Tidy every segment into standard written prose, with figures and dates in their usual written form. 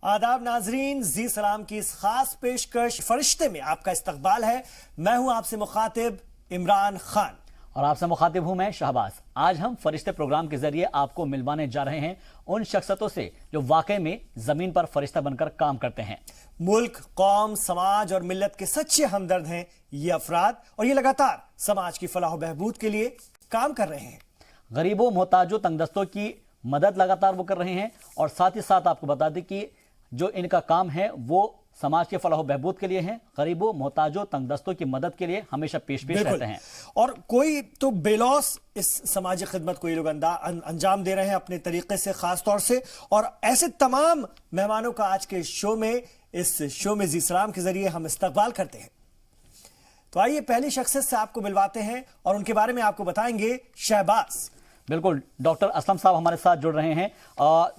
आदाब नाजरीन, जी सलाम की इस खास पेशकश फरिश्ते में आपका इस्तकबाल है। मैं हूं आपसे मुखातिब इमरान खान और आपसे मुखातिब हूं मैं शहबाज। आज हम फरिश्ते प्रोग्राम के जरिए आपको मिलवाने जा रहे हैं उन शख्सियतों से जो वाकई में जमीन पर फरिश्ता बनकर काम करते हैं। मुल्क, कौम, समाज और मिल्लत के सच्चे हमदर्द हैं ये अफराद, और ये लगातार समाज की फलाह बहबूद के लिए काम कर रहे हैं। गरीबों, मोहताजों, तंगदस्तों की मदद लगातार वो कर रहे हैं और साथ ही साथ आपको बता दें कि जो इनका काम है वो समाज के फलाह बहबूद के लिए है। गरीबों, मोहताजों, तंगदस्तों की मदद के लिए हमेशा पेश रहते हैं। और कोई तो बेलौस इस समाजी खिदमत को ये लोग अंजाम दे रहे हैं अपने तरीके से, खास तौर से। और ऐसे तमाम मेहमानों का आज के शो में, इस शो में जी सलाम के जरिए हम इस्तकबाल करते हैं। तो आइए पहली शख्सियत से आपको मिलवाते हैं और उनके बारे में आपको बताएंगे शहबाज। बिल्कुल, डॉक्टर असलम साहब हमारे साथ जुड़ रहे हैं।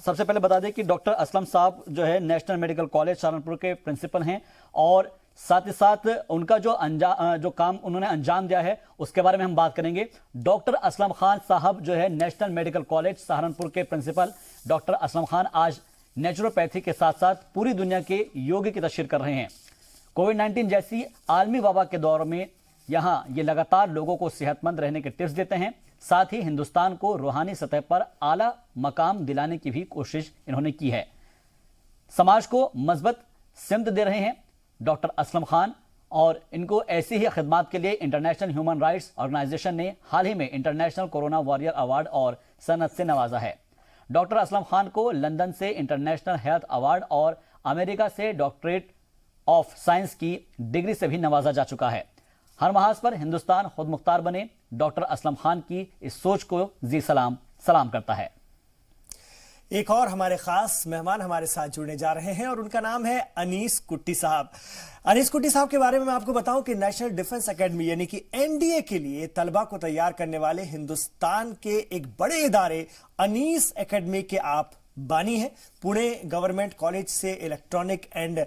सबसे पहले बता दें कि डॉक्टर असलम साहब जो है नेशनल मेडिकल कॉलेज सहारनपुर के प्रिंसिपल हैं और साथ ही साथ उनका जो काम उन्होंने अंजाम दिया है उसके बारे में हम बात करेंगे। डॉक्टर असलम खान साहब जो है नेशनल मेडिकल कॉलेज सहारनपुर के प्रिंसिपल डॉक्टर असलम खान आज नेचुरोपैथी के साथ साथ पूरी दुनिया के योग की तशहीर कर रहे हैं। कोविड-19 जैसी आलमी वबा के दौर में यहाँ ये लगातार लोगों को सेहतमंद रहने के टिप्स देते हैं। साथ ही हिंदुस्तान को रूहानी सतह पर आला मकाम दिलाने की भी कोशिश इन्होंने की है। समाज को मजबूत सिमत दे रहे हैं डॉक्टर असलम खान, और इनको ऐसी ही खिदमत के लिए इंटरनेशनल ह्यूमन राइट्स ऑर्गेनाइजेशन ने हाल ही में इंटरनेशनल कोरोना वॉरियर अवार्ड और सनद से नवाजा है। डॉक्टर असलम खान को लंदन से इंटरनेशनल हेल्थ अवार्ड और अमेरिका से डॉक्टरेट ऑफ साइंस की डिग्री से भी नवाजा जा चुका है। हर महाज पर हिंदुस्तान खुद मुख्तार बने, डॉक्टर असलम खान की इस सोच को जी सलाम सलाम करता है। एक और हमारे खास मेहमान हमारे साथ जुड़ने जा रहे हैं और उनका नाम है अनीस कुट्टी साहब। अनीस कुट्टी साहब के बारे में मैं आपको बताऊं कि नेशनल डिफेंस एकेडमी यानी कि एनडीए के लिए तलबा को तैयार करने वाले हिंदुस्तान के एक बड़े इदारे अनीस एकेडमी के आप बानी हैं। पुणे गवर्नमेंट कॉलेज से इलेक्ट्रॉनिक एंड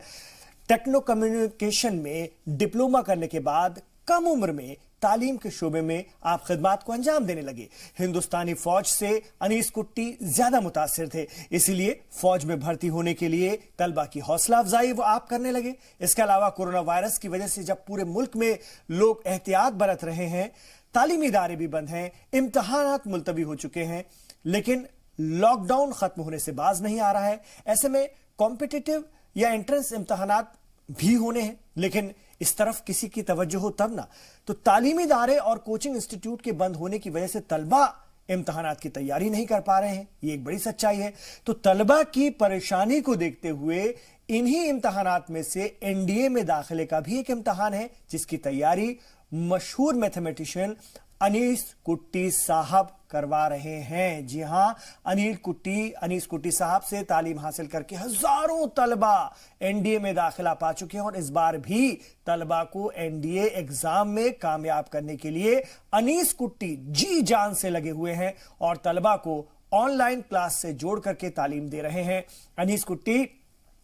टेक्नो कम्युनिकेशन में डिप्लोमा करने के बाद कम उम्र में तालीम के शोबे में आप खिदमत को अंजाम देने लगे। हिंदुस्तानी फौज से अनीस कुट्टी ज्यादा मुतासिर थे, इसीलिए फौज में भर्ती होने के लिए तलबा की हौसला अफजाई वो आप करने लगे। इसके अलावा कोरोना वायरस की वजह से जब पूरे मुल्क में लोग एहतियात बरत रहे हैं, तालीमी इदारे भी बंद हैं, इम्तहानात मुलतवी हो चुके हैं, लेकिन लॉकडाउन खत्म होने से बाज नहीं आ रहा है। ऐसे में कॉम्पिटिटिव या एंट्रेंस इम्तहानात भी होने हैं, लेकिन इस तरफ किसी की तवज्जो हो तब ना। तो तालीमी इदारे और कोचिंग इंस्टीट्यूट के बंद होने की वजह से तलबा इम्तहानात की तैयारी नहीं कर पा रहे हैं, ये एक बड़ी सच्चाई है। तो तलबा की परेशानी को देखते हुए इन्हीं इम्तहानात में से एनडीए में दाखिले का भी एक इम्तहान है, जिसकी तैयारी मशहूर मैथमेटिशियन अनीस कुट्टी साहब करवा रहे हैं। जी हां, अनीस कुट्टी साहब से तालीम हासिल करके हजारों तलबा एनडीए में दाखिला पा चुके हैं और इस बार भी तलबा को एनडीए एग्जाम में कामयाब करने के लिए अनीस कुट्टी जी जान से लगे हुए हैं और तलबा को ऑनलाइन क्लास से जोड़ करके तालीम दे रहे हैं। अनीस कुट्टी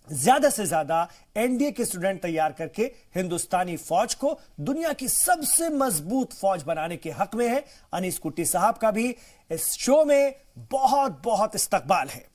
ज्यादा से ज्यादा एनडीए के स्टूडेंट तैयार करके हिंदुस्तानी फौज को दुनिया की सबसे मजबूत फौज बनाने के हक में है। अनीस कुट्टी साहब का भी इस शो में बहुत बहुत इस्तकबाल है।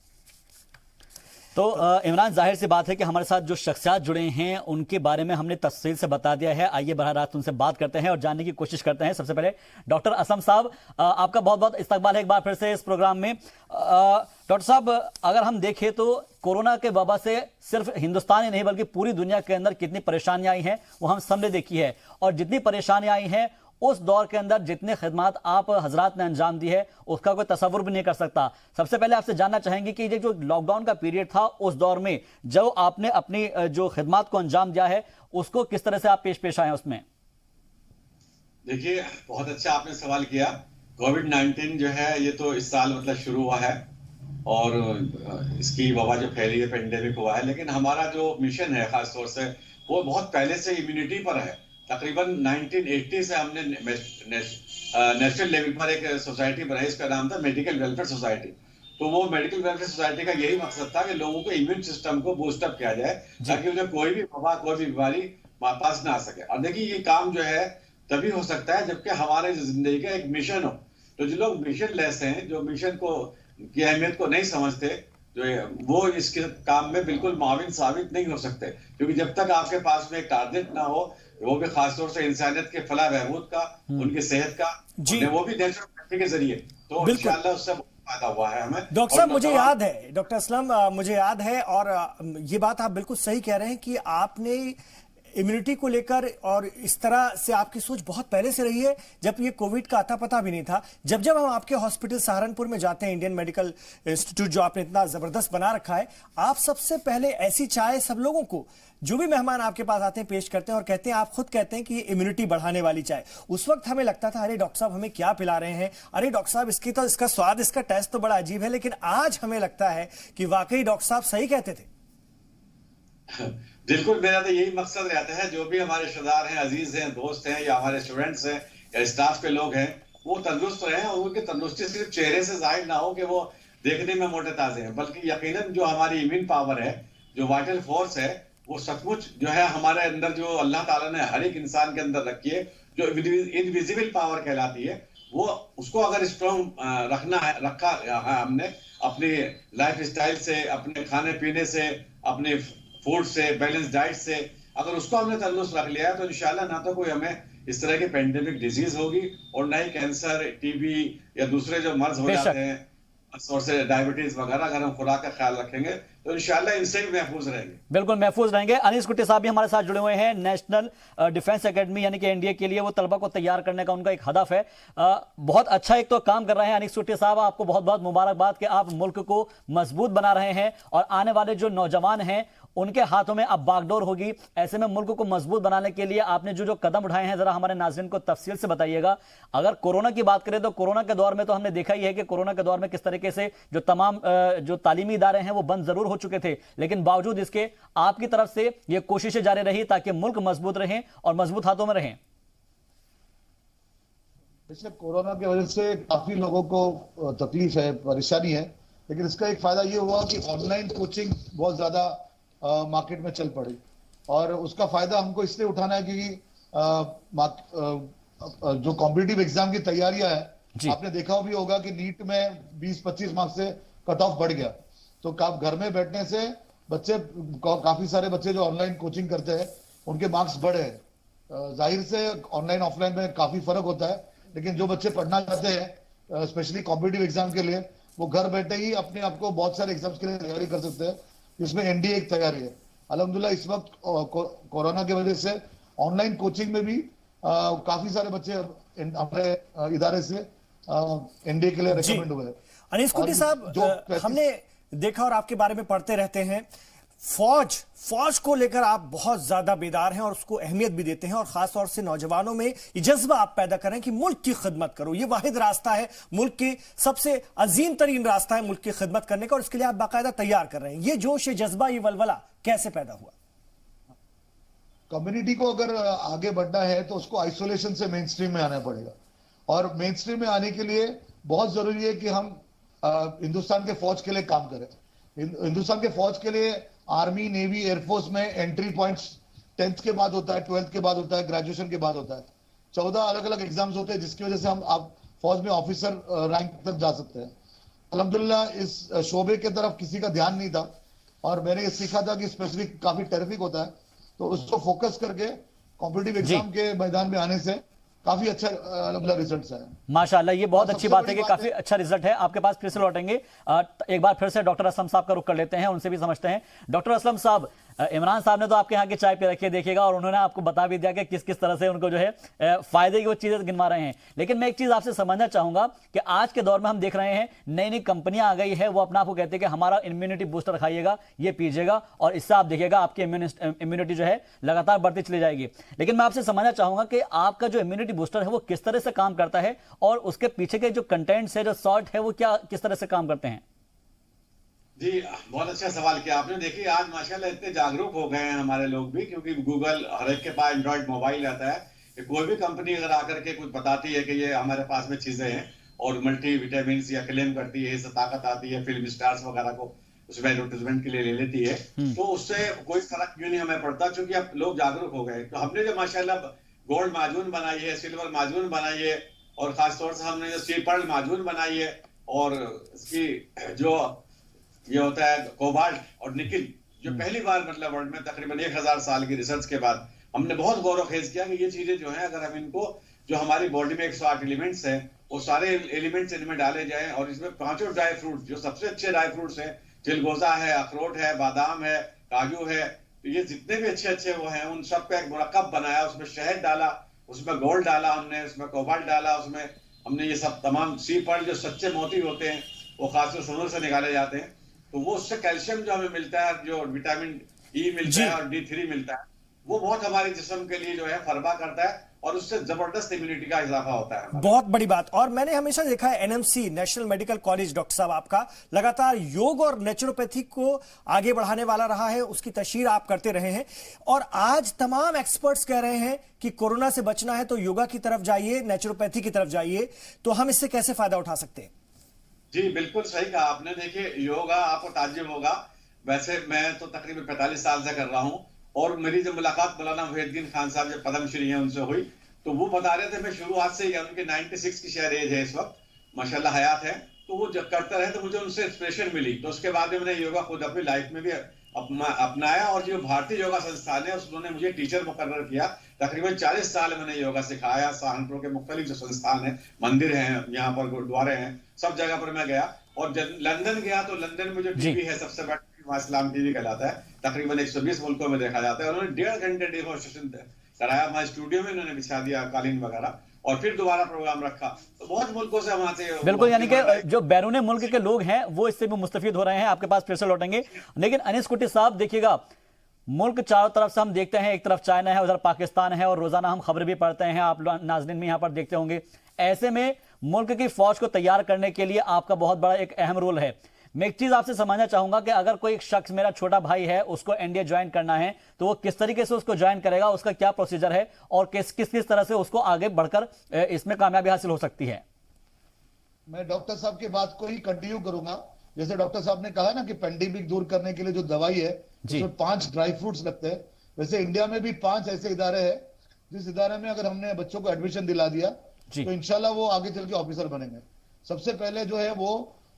तो इमरान, जाहिर सी बात है कि हमारे साथ जो शख्सियात जुड़े हैं उनके बारे में हमने तफसील से बता दिया है। आइए बरह रास्त उनसे बात करते हैं और जानने की कोशिश करते हैं। सबसे पहले डॉक्टर असलम साहब, आपका बहुत बहुत इस्तकबाल है एक बार फिर से इस प्रोग्राम में। डॉक्टर साहब, अगर हम देखें तो कोरोना के वबा से सिर्फ हिंदुस्तान ही नहीं बल्कि पूरी दुनिया के अंदर कितनी परेशानियां आई हैं वो हम सबने देखी है, और जितनी परेशानियां आई हैं उस दौर के अंदर जितने खिदमत आप हजरात ने अंजाम दी है उसका कोई तसव्वुर भी नहीं कर सकता। सबसे पहले आपसे जानना चाहेंगे कि ये जो लॉकडाउन का पीरियड था उस दौर में जो आपने अपनी जो खिदमत को अंजाम दिया है उसको किस तरह से आप पेश आए उसमें? देखिए, बहुत अच्छा आपने सवाल किया। कोविड-19 जो है ये तो इस साल मतलब शुरू हुआ है और इसकी वबा जो फैली है, पेंडेमिक हुआ है, लेकिन हमारा जो मिशन है खास तौर से वो बहुत पहले से इम्यूनिटी पर है। तकरीबन 1980 से हमने नेशनल लेवल पर एक सोसाइटी बनाई, इसका नाम था मेडिकल वेलफेयर सोसाइटी। तो वो मेडिकल वेलफेयर सोसाइटी का यही मकसद था कि लोगों को इम्यून सिस्टम को बूस्टअप किया जाए ताकि उन्हें कोई भी वबा, कोई भी बीमारी पास ना आ सके। और देखिए, ये काम जो है तभी हो सकता है जबकि हमारे जिंदगी का एक मिशन हो। तो जो लोग मिशन लेस हैं, जो मिशन को की अहमियत को नहीं समझते, वो इसके काम में बिल्कुल माविन साबित नहीं हो सकते, क्योंकि जब तक आपके पास में एक टारगेट ना हो, वो भी खासतौर से इंसानियत के फलाह बहबूद का, उनकी सेहत का, वो भी नेचुरोपैथी के जरिए, तो इंशाअल्लाह उससे फायदा हुआ है हमें। डॉक्टर साहब मुझे याद है, डॉक्टर असलम मुझे याद है, और ये बात आप बिल्कुल सही कह रहे हैं कि आपने इम्यूनिटी को लेकर और इस तरह से आपकी सोच बहुत पहले से रही है, जब ये कोविड का अता पता भी नहीं था। जब जब हम आपके हॉस्पिटल सहारनपुर में जाते हैं, इंडियन मेडिकल इंस्टीट्यूट जो आपने इतना जबरदस्त बना रखा है, आप सबसे पहले ऐसी चाय सब लोगों को, जो भी मेहमान आपके पास आते हैं, पेश करते हैं और कहते हैं, आप खुद कहते हैं कि ये इम्यूनिटी बढ़ाने वाली चाय। उस वक्त हमें लगता था अरे डॉक्टर साहब हमें क्या पिला रहे हैं, अरे डॉक्टर साहब इसका स्वाद, इसका टेस्ट तो बड़ा अजीब है। लेकिन आज हमें लगता है कि वाकई डॉक्टर साहब सही कहते थे। बिल्कुल, मेरा तो यही मकसद रहता है, जो भी हमारे रिश्तेदार हैं, अजीज हैं, दोस्त हैं, या हमारे स्टूडेंट्स हैं, या स्टाफ के लोग हैं, वो तंदुरुस्त रहें, और उनकी तंदुरुस्ती सिर्फ चेहरे से जाहिर ना हो कि वो देखने में मोटे ताजे हैं, बल्कि यकीनन जो हमारी इम्यून पावर है, जो वाइटल फोर्स है, वो सचमुच जो है हमारे अंदर, जो अल्लाह ताला ने हर एक इंसान के अंदर रखी है, जो इनविजिबल पावर कहलाती है, वो उसको अगर स्ट्रॉन्ग रखा है हमने अपनी लाइफ स्टाइल से, अपने खाने पीने से, अपने फूड से, बैलेंस डाइट से, अगर उसको हमने तंदुरुस्त रख लिया है, तो इंशाल्लाह ना तो कोई हमें इस तरह की पेंडेमिक डिजीज होगी, और ना ही कैंसर, टीबी या दूसरे जो मर्ज हो जाते हैं, और से डायबिटीज वगैरह, अगर हम खुराक का ख्याल रखेंगे तो इंशाल्लाह इनसे भी महफूज रहेंगे। बिल्कुल महफूज रहेंगे। अनीस कुट्टी साहब भी हमारे साथ जुड़े हुए हैं। नेशनल डिफेंस एकेडमी यानी कि एनडीए के लिए वो तलबा को तैयार करने का उनका एक हदफ है। बहुत अच्छा एक तो काम कर रहे हैं अनीस कुट्टी साहब, आपको बहुत बहुत मुबारकबाद कि आप मुल्क को मजबूत बना रहे हैं, और आने वाले जो नौजवान हैं उनके हाथों में अब बागडोर होगी। ऐसे में मुल्क को मजबूत बनाने के लिए आपने जो जो कदम उठाए हैं, जरा हमारे नाज़रीन को तफसील से बताइएगा। अगर कोरोना की बात करें तो कोरोना के दौर में तो हमने देखा ही है कि कोरोना के दौर में किस तरीके से जो तमाम जो तालीमी इदारे हैं वो बंद जरूर हो चुके थे, लेकिन बावजूद इसके आपकी तरफ से ये कोशिशें जारी रही ताकि मुल्क मजबूत रहें और मजबूत हाथों में रहें। पिछले कोरोना की वजह से काफी लोगों को तकलीफ है, परेशानी है, लेकिन इसका एक फायदा ये हुआ कि ऑनलाइन कोचिंग बहुत ज्यादा मार्केट में चल पड़ी, और उसका फायदा हमको इसलिए उठाना है क्योंकि जो कॉम्पिटिटिव एग्जाम की तैयारियां है, आपने देखा भी होगा कि नीट में 20-25 मार्क्स से कट ऑफ बढ़ गया, तो घर में बैठने से बच्चे, काफी सारे बच्चे जो ऑनलाइन कोचिंग करते हैं उनके मार्क्स बढ़े हैं। जाहिर से ऑनलाइन ऑफलाइन में काफी फर्क होता है, लेकिन जो बच्चे पढ़ना चाहते हैं स्पेशली कॉम्पिटिटिव एग्जाम के लिए, वो घर बैठे ही अपने आप को बहुत सारे एग्जाम्स के लिए तैयारी कर सकते हैं, जिसमें एनडीए एक तैयारी है। अल्हम्दुलिल्लाह इस वक्त कोरोना की वजह से ऑनलाइन कोचिंग में भी काफी सारे बच्चे हमारे इदारे से एनडीए के लिए रिकमेंड हुए हैं। अनीस कुट्टी साहब, हमने देखा और आपके बारे में पढ़ते रहते हैं, फौज को लेकर आप बहुत ज्यादा बेदार हैं और उसको अहमियत भी देते हैं, और खासतौर से नौजवानों में ये जज्बा आप पैदा करें कि मुल्क की खिदमत करो। ये वाहिद रास्ता है, मुल्क के सबसे अजीम तरीन रास्ता है मुल्क की खिदमत करने का, और इसके लिए आप बाकायदा तैयार कर रहे हैं। ये जोश, ये जज्बा, ये वलवला कैसे पैदा हुआ? कम्युनिटी को अगर आगे बढ़ना है तो उसको आइसोलेशन से मेन स्ट्रीम में आना पड़ेगा, और मेन स्ट्रीम में आने के लिए बहुत जरूरी है कि हम हिंदुस्तान के फौज के लिए काम करें। हिंदुस्तान के फौज के लिए आर्मी, नेवी, एयरफोर्स में एंट्री पॉइंट्स 10th के बाद होता है, 12th के बाद होता है, ग्रेजुएशन के बाद होता है। 14 अलग अलग एग्जाम्स होते हैं, जिसकी वजह से आप फौज में ऑफिसर रैंक तक जा सकते हैं। अल्हम्दुलिल्लाह इस शोबे की तरफ किसी का ध्यान नहीं था, और मैंने ये सीखा था कि स्पेसिफिक काफी टेरिफिक होता है, तो उसको फोकस करके कॉम्पिटिटिव एग्जाम के मैदान में आने से काफी अच्छा रिजल्ट्स है। माशाल्लाह, ये बहुत अच्छी बात है कि काफी अच्छा रिजल्ट है। आपके पास फिर से लौटेंगे, एक बार फिर से डॉक्टर असलम साहब का रुख कर लेते हैं, उनसे भी समझते हैं। डॉक्टर असलम साहब, इमरान साहब ने तो आपके यहाँ की चाय पे रखी देखिएगा, और उन्होंने आपको बता भी दिया कि किस किस तरह से उनको जो है फायदे की वो चीजें गिनवा रहे हैं। लेकिन मैं एक चीज आपसे समझना चाहूंगा कि आज के दौर में हम देख रहे हैं नई नई कंपनियां आ गई है, वो अपना आपको कहते हैं कि हमारा इम्यूनिटी बूस्टर खाइएगा, ये पीजिएगा, और इससे आप देखिएगा आपकी इम्यूनिटी जो है लगातार बढ़ती चली जाएगी। लेकिन मैं आपसे समझना चाहूंगा कि आपका जो इम्यूनिटी बूस्टर है वो किस तरह से काम करता है, और उसके पीछे के जो कंटेंट्स है, जो सॉल्ट है, वो क्या किस तरह से काम करते हैं? जी, बहुत अच्छा सवाल किया आपने। देखिए, आज माशाल्लाह इतने जागरूक हो गए हैं हमारे लोग भी, क्योंकि गूगल, हर एक के पास एंड्रॉइड मोबाइल आता है, कि कोई भी कंपनी अगर आकर के कुछ बताती है कि ये हमारे पास में चीजें हैं और मल्टी विटामिन या क्लेम करती है, इससे ताकत आती है, फिल्म स्टार्स वगैरह को उसमें एडवर्टाइजमेंट के लिए ले लेती है, तो उससे कोई फर्क क्यों नहीं हमें पड़ता, क्योंकि अब लोग जागरूक हो गए। तो हमने जो माशाल्लाह गोल्ड माजून बनाई है, सिल्वर माजून बनाई है, और खासतौर से हमने जो सी पर्ल माजून बनाई है, और इसकी जो ये होता है कोबाल्ट और निकिल, जो पहली बार मतलब वर्ल्ड में तकरीबन 1000 साल की रिसर्च के बाद हमने बहुत गौर खेज किया कि ये चीजें जो है, अगर हम इनको, जो हमारी बॉडी में 108 एलिमेंट्स हैं, वो सारे एलिमेंट्स इनमें डाले जाएं, और इसमें 5 ड्राई फ्रूट जो सबसे अच्छे ड्राई फ्रूट्स हैं, चिलगोजा है, अखरोट है, बादाम है, काजू है, तो ये जितने भी अच्छे अच्छे वो हैं, उन सब का एक मुरक्कब बनाया, उसमें शहद डाला, उसमें गोल्ड डाला हमने, उसमें कोबाल्ट डाला, उसमें हमने ये सब तमाम सी पर्ल जो सच्चे मोती होते हैं वो खासकर समुद्र से निकाले जाते हैं, तो वो उससे कैल्शियम जो हमें मिलता है, जो विटामिन ई मिलता है और D3 मिलता है, वो बहुत हमारे जिस्म के लिए जो है फरबा करता है, और उससे जबरदस्त इम्यूनिटी का इजाफा होता है। बहुत बड़ी बात। और मैंने हमेशा देखा है NMC national medical college doctor साहब आपका लगातार योग और नेचुरोपैथी को आगे बढ़ाने वाला रहा है, उसकी तशहीर आप करते रहे हैं, और आज तमाम एक्सपर्ट्स कह रहे हैं कि कोरोना से बचना है तो योगा की तरफ जाइए, नेचुरोपैथी की तरफ जाइए, तो हम इससे कैसे फायदा उठा सकते हैं? जी बिल्कुल सही कहा आपने। देखिए योगा, आपको ताज्जुब होगा, वैसे मैं तो तकरीबन 45 साल से कर रहा हूं, और मेरी जो मुलाकात मौलाना वहीदुद्दीन खान साहब जो पद्मश्री हैं उनसे हुई, तो वो बता रहे थे, मैं शुरुआत से ही, उनके 96 की शायद एज है इस वक्त, माशाल्लाह हयात है, तो वो जब करते रहे तो मुझे उनसे इंस्पिरेशन मिली, तो उसके बाद में मैंने योगा खुद अपनी लाइफ में भी अपनाया, और जो भारतीय योगा संस्थान है उन्होंने मुझे टीचर मुकर्रर किया। तकरीबन 40 साल मैंने योगा सिखाया, सहारनपुर के मुख्तलिफ जो संस्थान है, मंदिर हैं, यहाँ पर गुरुद्वारे हैं, सब जगह पर मैं गया, और लंदन गया तो लंदन में जो टीवी है सबसे बड़ा इस्लाम टीवी कहलाता है, तकरीबन 120 मुल्कों में देखा जाता है, उन्होंने 1.5 घंटे डेमोन्स्ट्रेशन कराया, हमारे स्टूडियो में उन्होंने बिछा दिया कालीन वगैरह, और फिर दोबारा प्रोग्राम रखा, तो बहुत मुल्कों से वहां से बिल्कुल, यानी कि जो बैरून मुल्क के लोग हैं वो इससे भी मुस्तफीद हो रहे हैं। आपके पास फिर से लौटेंगे, लेकिन अनीस कुट्टी साहब देखिएगा, मुल्क चारों तरफ से हम देखते हैं, एक तरफ चाइना है, उधर पाकिस्तान है, और रोजाना हम खबरें भी पढ़ते हैं, आप नाज़रीन भी यहाँ पर देखते होंगे। ऐसे में मुल्क की फौज को तैयार करने के लिए आपका बहुत बड़ा एक अहम रोल है। मैं एक चीज आपसे समझना चाहूंगा कि अगर कोई एक शख्स, मेरा छोटा भाई है, उसको एनडीए ज्वाइन करना है, तो वो किस तरीके से उसको ज्वाइन करेगा, उसका क्या प्रोसीजर है, और किस तरह से उसको आगे बढ़कर इसमें कामयाबी हासिल हो सकती है? मैं डॉक्टर साहब की बात को ही कंटिन्यू करूंगा। जैसे डॉक्टर साहब ने कहा ना कि पेंडेमिक दूर करने के लिए जो दवाई है उसमें 5 ड्राई फ्रूट्स लगते हैं, वैसे इंडिया में भी 5 ऐसे इदारे हैं जिस इदारे में अगर हमने बच्चों को एडमिशन दिला दिया तो इंशाल्लाह वो आगे चल के ऑफिसर बनेंगे। सबसे पहले जो है वो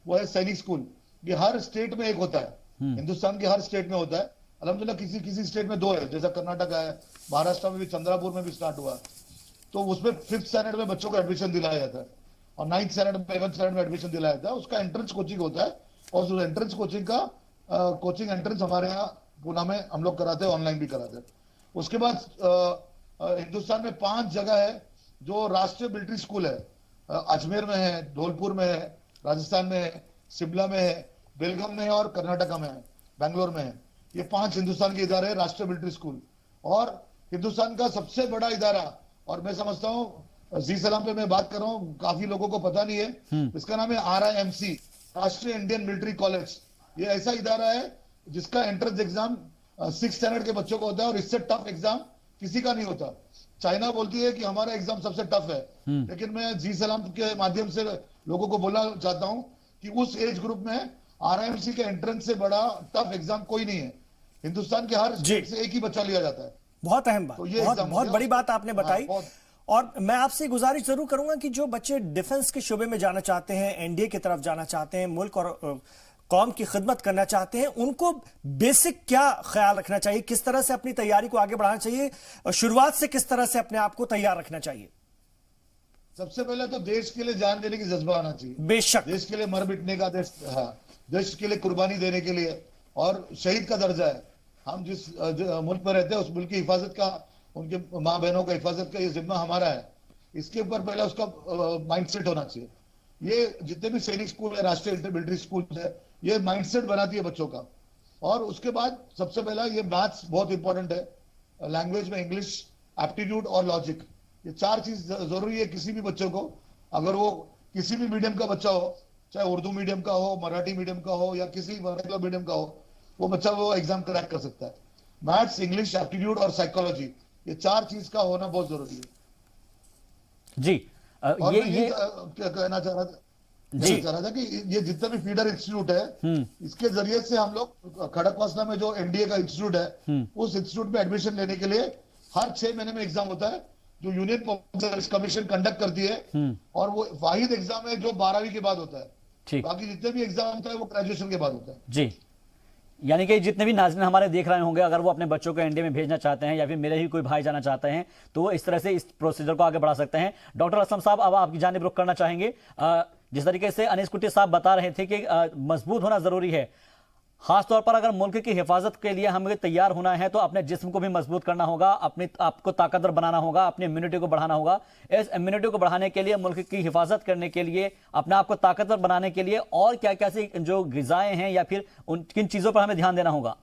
है सैनिक स्कूल। ये हर स्टेट में एक होता है, हिंदुस्तान के हर स्टेट में होता है। अल्हम्दुलिल्लाह किसी स्टेट में 2 है, जैसा कर्नाटक है, महाराष्ट्र में भी, चंद्रापुर में भी स्टार्ट हुआ, तो उसमें 5th स्टैंडर्ड में बच्चों को एडमिशन दिलाया जाता है, और 9th स्टैंडर्ड में, 11th स्टैंडर्ड में एडमिशन दिलाया जाता है। उसका एंट्रेंस कोचिंग होता है, और उस एंट्रेंस कोचिंग का कोचिंग एंट्रेंस हमारे यहाँ पूना में हम लोग कराते हैं, ऑनलाइन भी कराते हैं। उसके बाद हिंदुस्तान में 5 जगह है जो राष्ट्रीय मिलिट्री स्कूल है, अजमेर में है, धौलपुर में है, राजस्थान में है, शिमला में है, बेलगाम में है, और कर्नाटका में है, बैंगलोर में है। ये 5 हिंदुस्तान के इदारे राष्ट्रीय मिलिट्री स्कूल। और हिंदुस्तान का सबसे बड़ा इदारा, और मैं समझता हूँ जी सलाम पे मैं बात कर रहा हूँ, काफी लोगों को पता नहीं है, इसका नाम है RIMC, राष्ट्रीय इंडियन मिलिट्री कॉलेज। ये ऐसा इदारा है जिसका एंट्रेंस एग्जाम 6th स्टैंडर्ड के बच्चों को होता है, और इससे टफ एग्जाम किसी का नहीं होता। चाइना बोलती है कि हमारा एग्जाम सबसे टफ है, लेकिन मैं जी सलाम के माध्यम से लोगों को बोलना चाहता हूं कि उस एज ग्रुप में RIMC के एंट्रेंस से बड़ा टफ एग्जाम कोई नहीं है। हिंदुस्तान के हर स्टेट से एक ही बच्चा लिया जाता है। बहुत अहम बात, तो बहुत बड़ी बात आपने बताई। और मैं आपसे गुजारिश जरूर करूंगा कि जो बच्चे डिफेंस के शोबे में जाना चाहते हैं, एनडीए की तरफ जाना चाहते हैं, मुल्क और कौम की खिदमत करना चाहते हैं, उनको बेसिक क्या ख्याल रखना चाहिए, किस तरह से अपनी तैयारी को आगे बढ़ाना चाहिए, शुरुआत से किस तरह से अपने आप को तैयार रखना चाहिए? सबसे पहले तो देश के लिए जान देने की जज्बा आना चाहिए। बेशक देश के लिए मर मिटने का, देश के लिए कुर्बानी देने के लिए, और शहीद का दर्जा है। हम जिस मुल्क में रहते हैं उस मुल्क की हिफाजत का, उनके माँ बहनों का हिफाजत का ये जिम्मा हमारा है। इसके ऊपर पहले उसका माइंडसेट होना चाहिए। ये जितने भी सैनिक स्कूल है, राष्ट्रीय मिलिट्री स्कूल है, ये माइंडसेट बनाती है बच्चों का। और उसके बाद सबसे पहला ये मैथ्स बहुत इंपॉर्टेंट है, लैंग्वेज में इंग्लिश, एप्टीट्यूड और लॉजिक, ये 4 चीज जरूरी है किसी भी बच्चे को। अगर वो किसी भी मीडियम का बच्चा हो, चाहे उर्दू मीडियम का हो, मराठी मीडियम का हो, या किसी वर्नाकुलर मीडियम का हो, वो बच्चा वो एग्जाम क्रैक कर सकता है। मैथ्स, इंग्लिश, एप्टीट्यूड और साइकोलॉजी, ये 4 चीज का होना बहुत जरूरी है जी। और ये क्या कहना चाह रहा था कि ये जितना भी फीडर इंस्टीट्यूट है, इसके जरिए से हम लोग खड़कवासला में जो एनडीए का इंस्टीट्यूट है, उस इंस्टीट्यूट में एडमिशन लेने के लिए हर 6 महीने में एग्जाम होता है जो union public service commission conduct करती है, और वो वाहिद एग्जाम है जो 12वीं के बाद होता है। ठीक। बाकी जितने भी एग्जाम होता है वो ग्रेजुएशन के बाद होता है जी, यानी कि जितने भी नाज़रीन हमारे देख रहे होंगे, अगर वो अपने बच्चों को एनडीए में भेजना चाहते हैं या फिर मेरे ही कोई भाई जाना चाहते हैं, तो वो इस तरह से इस प्रोसीजर को आगे बढ़ा सकते हैं। डॉक्टर असलम साहब, अब आपकी जानिब रुख करना चाहेंगे। जिस तरीके से अनीस कुट्टी साहब बता रहे थे कि मजबूत होना जरूरी है, खासतौर पर अगर मुल्क की हिफाजत के लिए हमें तैयार होना है तो अपने जिस्म को भी मजबूत करना होगा, अपने आपको ताकतवर बनाना होगा, अपनी इम्यूनिटी को बढ़ाना होगा। इस इम्यूनिटी को बढ़ाने के लिए, मुल्क की हिफाजत करने के लिए, अपने आप को ताकतवर बनाने के लिए और क्या क्या सी जो ग़िज़ाएं हैं या फिर उन किन चीज़ों पर हमें ध्यान देना होगा?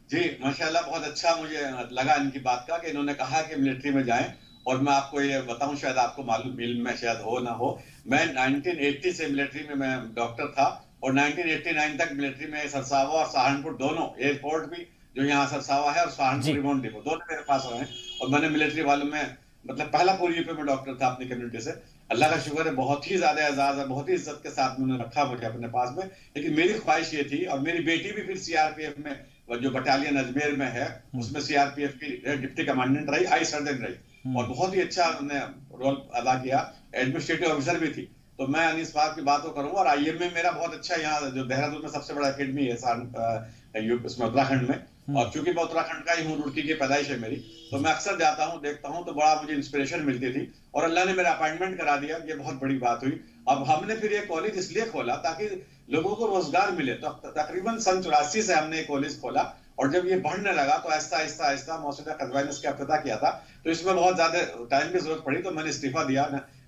जी माशाल्लाह, बहुत अच्छा मुझे लगा इनकी बात का कि इन्होंने कहा कि मिलिट्री में जाएं। और मैं आपको ये बताऊं, शायद आपको मालूम, इल्म में शायद हो ना हो, मैं 1980 से मिलिट्री में मैं डॉक्टर था और 1989 तक मिलिट्री में सरसावा और सहारनपुर दोनों एयरपोर्ट भी जो यहाँ सरसावा है और सहारनपुर रिमोट डिपो दोनों मेरे पास रहे। और मैंने मिलिट्री वालों में मतलब पहला पूरी यूपी में डॉक्टर था अपनी कम्युनिटी से। अल्लाह का शुक्र है, बहुत ही ज्यादा एजाज है, बहुत ही इज्जत के साथ उन्होंने रखा मुझे अपने पास में। लेकिन मेरी ख्वाहिश ये थी, और मेरी बेटी भी फिर सीआरपीएफ में जो बटालियन अजमेर में है उसमें सीआरपीएफ की डिप्टी कमांडेंट रही, आई सर्जन रही और बहुत ही अच्छा उन्होंने रोल अदा किया। एडमिनिस्ट्रेटिव ऑफिसर भी थी। तो मैं अनीस साहब की बात को करूंगा। और आईएम में मेरा बहुत अच्छा, यहाँ जो देहरादून में सबसे बड़ा अकेडमी है उसमें उत्तराखंड में, और चूंकि मैं उत्तराखंड का ही हूँ, रुड़की की पैदाइश है मेरी, तो मैं अक्सर जाता हूँ, देखता हूँ, तो बड़ा मुझे इंस्पिरेशन मिलती थी। और अल्लाह ने मेरा अपॉइंटमेंट करा दिया, ये बहुत बड़ी बात हुई। अब हमने फिर ये कॉलेज इसलिए खोला ताकि लोगों को रोजगार मिले। तो तकरीबन सन 84 से हमने कॉलेज खोला और जब ये बढ़ने लगा तो आहिस्ता आहिस्ता आहिस्ता मौसूदा कस्बा ने इसका इफ्तिताह किया था। तो इसमें बहुत ज्यादा टाइम की जरूरत पड़ी, तो मैंने इस्तीफा दिया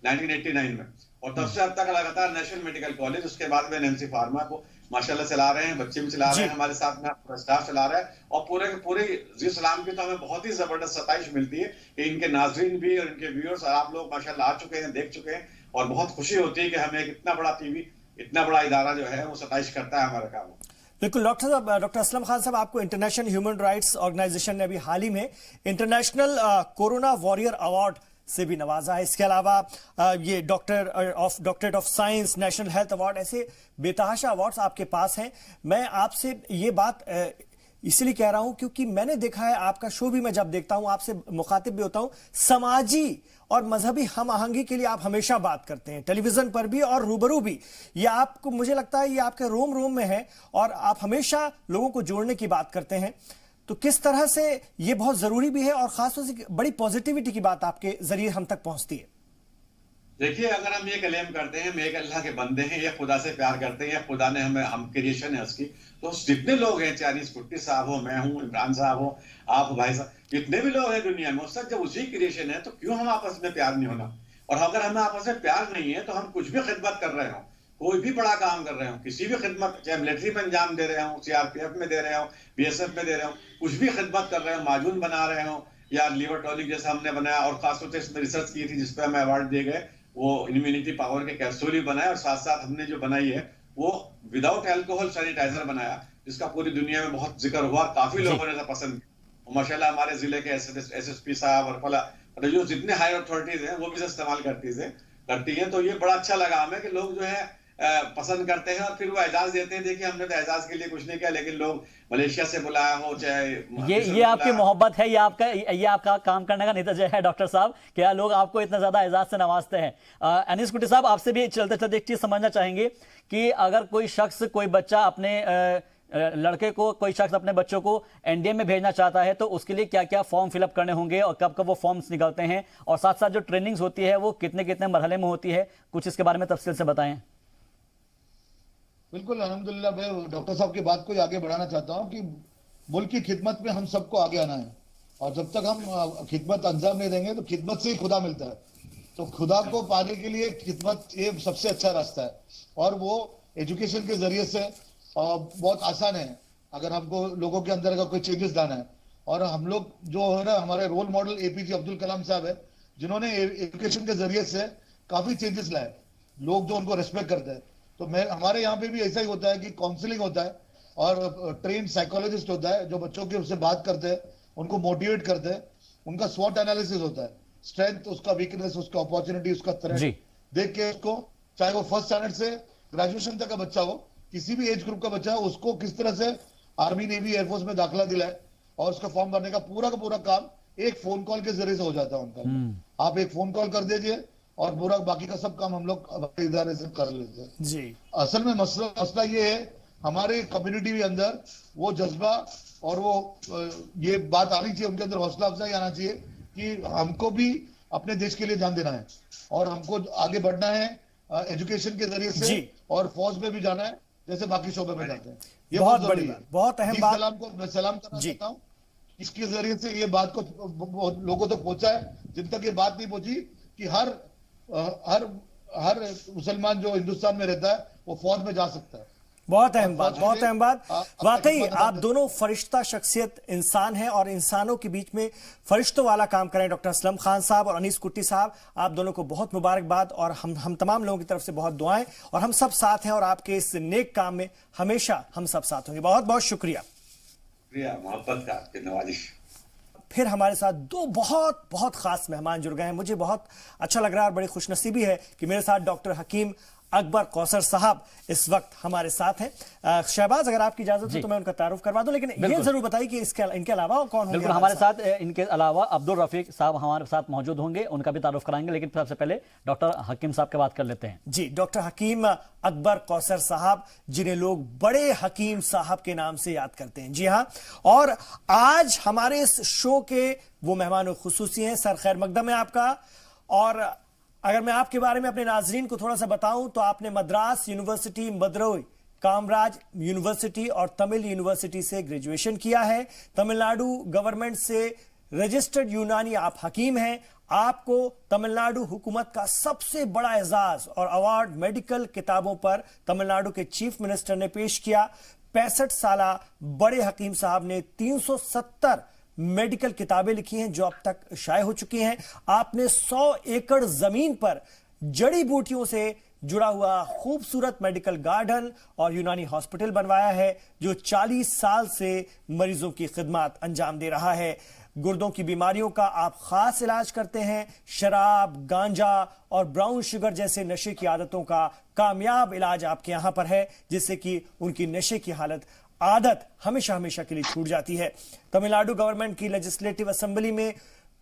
1989 में। और तब से अब तक लगातार नेशनल मेडिकल कॉलेज, उसके बाद में एनएमसी फार्मा को माशाल्लाह चला रहे हैं, बच्चे भी चला रहे हैं, हमारे साथ में स्टाफ चला रहा है। और पूरे जी सलाम की तो हमें बहुत ही जबरदस्त सताइश मिलती है कि इनके नाजरीन भी और इनके व्यूअर्स और आप लोग माशाल्लाह आ चुके हैं, देख चुके हैं, और बहुत खुशी होती है कि हमें एक इतना बड़ा टीवी, इतना बड़ा इदारा जो है वो सताइश करता है हमारा काम। बिल्कुल डॉक्टर असलम खान साहब, आपको इंटरनेशनल ह्यूमन राइट्स ऑर्गेनाइजेशन ने अभी हाल ही में इंटरनेशनल कोरोना वॉरियर अवार्ड से भी नवाजा है। इसके अलावा ये doctorate of science, national health award, ऐसे बेतहाशा अवार्ड्स आपके पास हैं। मैं आपसे ये बात इसलिए कह रहा हूं क्योंकि मैंने देखा है, आपका शो भी मैं जब देखता हूं, आपसे मुखातिब भी होता हूं, समाजी और मजहबी हम आहंगी के लिए आप हमेशा बात करते हैं, टेलीविजन पर भी और रूबरू भी। ये आपको, मुझे लगता है ये आपके रोम रोम में है और आप हमेशा लोगों को जोड़ने की बात करते हैं। तो किस तरह से ये बहुत जरूरी भी है और खासतौर से बड़ी पॉजिटिविटी की बात आपके जरिए हम तक पहुंचती है। देखिए, अगर हम ये क्लेम करते हैं हम एक अल्लाह के बंदे हैं, या खुदा से प्यार करते हैं, या खुदा ने हमें, हम क्रिएशन है उसकी, तो जितने लोग हैं, चाहे अनीस कुट्टी साहब हो, मैं हूं, इमरान साहब हो, आप भाई साहब, जितने भी लोग हैं दुनिया में, उसका जब उसी क्रिएशन है तो क्यों हम आपस में प्यार नहीं होना। और अगर हमें आपस में प्यार नहीं है तो हम कुछ भी खिदमत कर रहे हो, कोई भी बड़ा काम कर रहे हो, किसी भी खिदमत, चाहे मिलिट्री में अंजाम दे रहे हो, सीआरपीएफ में दे रहे हो, बीएसएफ में दे रहे हो, कुछ भी खिदमत कर रहे हो, माजून बना रहे हो या लीवर टॉनिक जैसा हमने बनाया, और खासतौर से इसमें रिसर्च की थी जिसपे हमें अवार्ड दिए गए, वो इम्यूनिटी पावर के कैप्सूल भी बनाए, और साथ साथ हमने जो बनाई है वो विदाउट अल्कोहल सैनिटाइजर बनाया, जिसका पूरी दुनिया में बहुत जिक्र हुआ, काफी लोगों ने पसंद किया। माशाल्लाह हमारे जिले के एसएसपी साहब और फला जो जितने हायर अथॉरिटीज हैं वो भी इस्तेमाल करती हैं। तो ये बड़ा अच्छा लगा हमें कि लोग जो है पसंद करते हैं और फिर वो एजाज देते हैं। देखिए, हमने तो एजाज के लिए कुछ नहीं किया, लेकिन लोग मलेशिया से बुलाया हो, चाहे ये आपकी मोहब्बत है, ये आपका काम करने का नतीजा है डॉक्टर साहब, क्या लोग आपको इतना ज्यादा एजाज से नवाजते हैं। अनीस कुट्टी साहब, आपसे भी चलते चलते एक चीज समझना चाहेंगे कि अगर कोई शख्स, कोई बच्चा अपने लड़के को, कोई शख्स अपने बच्चों को एनडीए में भेजना चाहता है तो उसके लिए क्या क्या फॉर्म फिलअप करने होंगे और कब कब वो फॉर्म्स निकलते हैं, और साथ साथ जो ट्रेनिंग्स होती है वो कितने कितने मरहले में होती है, कुछ इसके बारे में तफसील से बताएं। बिल्कुल, अल्हम्दुलिल्लाह। मैं डॉक्टर साहब की बात को ही आगे बढ़ाना चाहता हूं कि मुल्क की खिदमत में हम सबको आगे आना है, और जब तक हम खिदमत अंजाम नहीं देंगे तो खिदमत से ही खुदा मिलता है। तो खुदा को पाने के लिए खिदमत ये सबसे अच्छा रास्ता है, और वो एजुकेशन के जरिए से बहुत आसान है। अगर हमको लोगों के अंदर अगर कोई चेंजेस लाना है, और हम लोग जो है ना, हमारे role model APJ Abdul Kalam साहब है, जिन्होंने एजुकेशन के जरिए से काफी चेंजेस लाए, लोग जो उनको रेस्पेक्ट करते हैं। तो हमारे यहाँ पे भी ऐसा ही होता है कि काउंसलिंग होता है और ट्रेन साइकोलॉजिस्ट होता है जो बच्चों के उससे बात करते हैं, उनको मोटिवेट करते हैं, उनका स्वॉट एनालिसिस होता है, स्ट्रेंथ, उसका वीकनेस, उसका अपॉर्चुनिटी, उसका थ्रेट देख के उसको, चाहे वो फर्स्ट स्टैंडर्ड से ग्रेजुएशन तक का बच्चा हो, किसी भी एज ग्रुप का बच्चा हो, उसको किस तरह से आर्मी, नेवी, एयरफोर्स में दाखिला दिलाए, और उसका फॉर्म भरने का पूरा काम एक फोन कॉल के जरिए से हो जाता है उनका। आप एक फोन कॉल कर दीजिए और पूरा बाकी का सब काम हम लोग हमारे इदारे से कर लेते हैं जी। असल में मसला ये है, हमारे कम्युनिटी के अंदर वो जज्बा और वो ये बात आनी चाहिए, उनके अंदर हौसला अफजाई आना चाहिए कि हमको भी अपने देश के लिए जान देना है और हमको आगे बढ़ना है एजुकेशन के जरिए से, और फौज में भी जाना है जैसे बाकी शोबे में जाते हैं। ये बहुत बड़ी बात, बहुत अहम बात। सलाम करना चाहता हूँ, इसके जरिए से ये बात को लोगों तक पहुंचा है, जिन तक ये बात नहीं पहुंची कि हर मुसलमान जो हिंदुस्तान में रहता है वो फौज में जा सकता है। बहुत अहम बात, बहुत अहम बात। वाकई आप दोनों फरिश्ता शख्सियत इंसान हैं और इंसानों के बीच में फरिश्तों वाला काम करें। डॉक्टर असलम खान साहब और अनीस कुट्टी साहब, आप दोनों को बहुत मुबारकबाद और हम तमाम लोगों की तरफ से बहुत दुआएं, और हम सब साथ हैं और आपके इस नेक काम में हमेशा हम सब साथ होंगे। बहुत बहुत शुक्रिया। मोहब्बत का आपकी नवाजिश। फिर हमारे साथ दो बहुत बहुत खास मेहमान जुड़ गए हैं। मुझे बहुत अच्छा लग रहा है और बड़ी खुशनसीबी है कि मेरे साथ डॉक्टर हकीम अकबर कौसर साहब इस वक्त हमारे साथ हैं। शहबाज, अगर आपकी इजाजत हो तो मैं उनका तारुफ करवा दूं, लेकिन ये जरूर बताइए कि इनके अलावा कौन होंगे बिल्कुल हमारे साथ। इनके अलावा अब्दुल रफीक साहब हमारे साथ मौजूद होंगे, उनका भी तारुफ कराएंगे, लेकिन सबसे पहले डॉक्टर हकीम साहब की बात कर लेते हैं। जी, डॉक्टर हकीम अकबर कौसर साहब, जिन्हें लोग बड़े हकीम साहब के नाम से याद करते हैं। जी हाँ, और आज हमारे इस शो के वो मेहमान खुसूसी हैं। सर खैर मकदम है आपका। और अगर मैं आपके बारे में अपने नाजरीन को थोड़ा सा बताऊं तो आपने मद्रास यूनिवर्सिटी, मदुरई, कामराज यूनिवर्सिटी और तमिल यूनिवर्सिटी से ग्रेजुएशन किया है। तमिलनाडु गवर्नमेंट से रजिस्टर्ड यूनानी आप हकीम हैं। आपको तमिलनाडु हुकूमत का सबसे बड़ा एजाज और अवार्ड मेडिकल किताबों पर तमिलनाडु के चीफ मिनिस्टर ने पेश किया। 65 साला बड़े हकीम साहब ने 370 मेडिकल किताबें लिखी हैं जो अब तक शाये हो चुकी हैं। आपने 100 एकड़ जमीन पर जड़ी बूटियों से जुड़ा हुआ खूबसूरत मेडिकल गार्डन और यूनानी हॉस्पिटल बनवाया है जो 40 साल से मरीजों की खिदमत अंजाम दे रहा है। गुर्दों की बीमारियों का आप खास इलाज करते हैं। शराब, गांजा और ब्राउन शुगर जैसे नशे की आदतों का कामयाब इलाज आपके यहां पर है, जिससे कि उनकी नशे की आदत हमेशा हमेशा के लिए छूट जाती है। तमिलनाडु गवर्नमेंट की लेजिस्लेटिव असेंबली में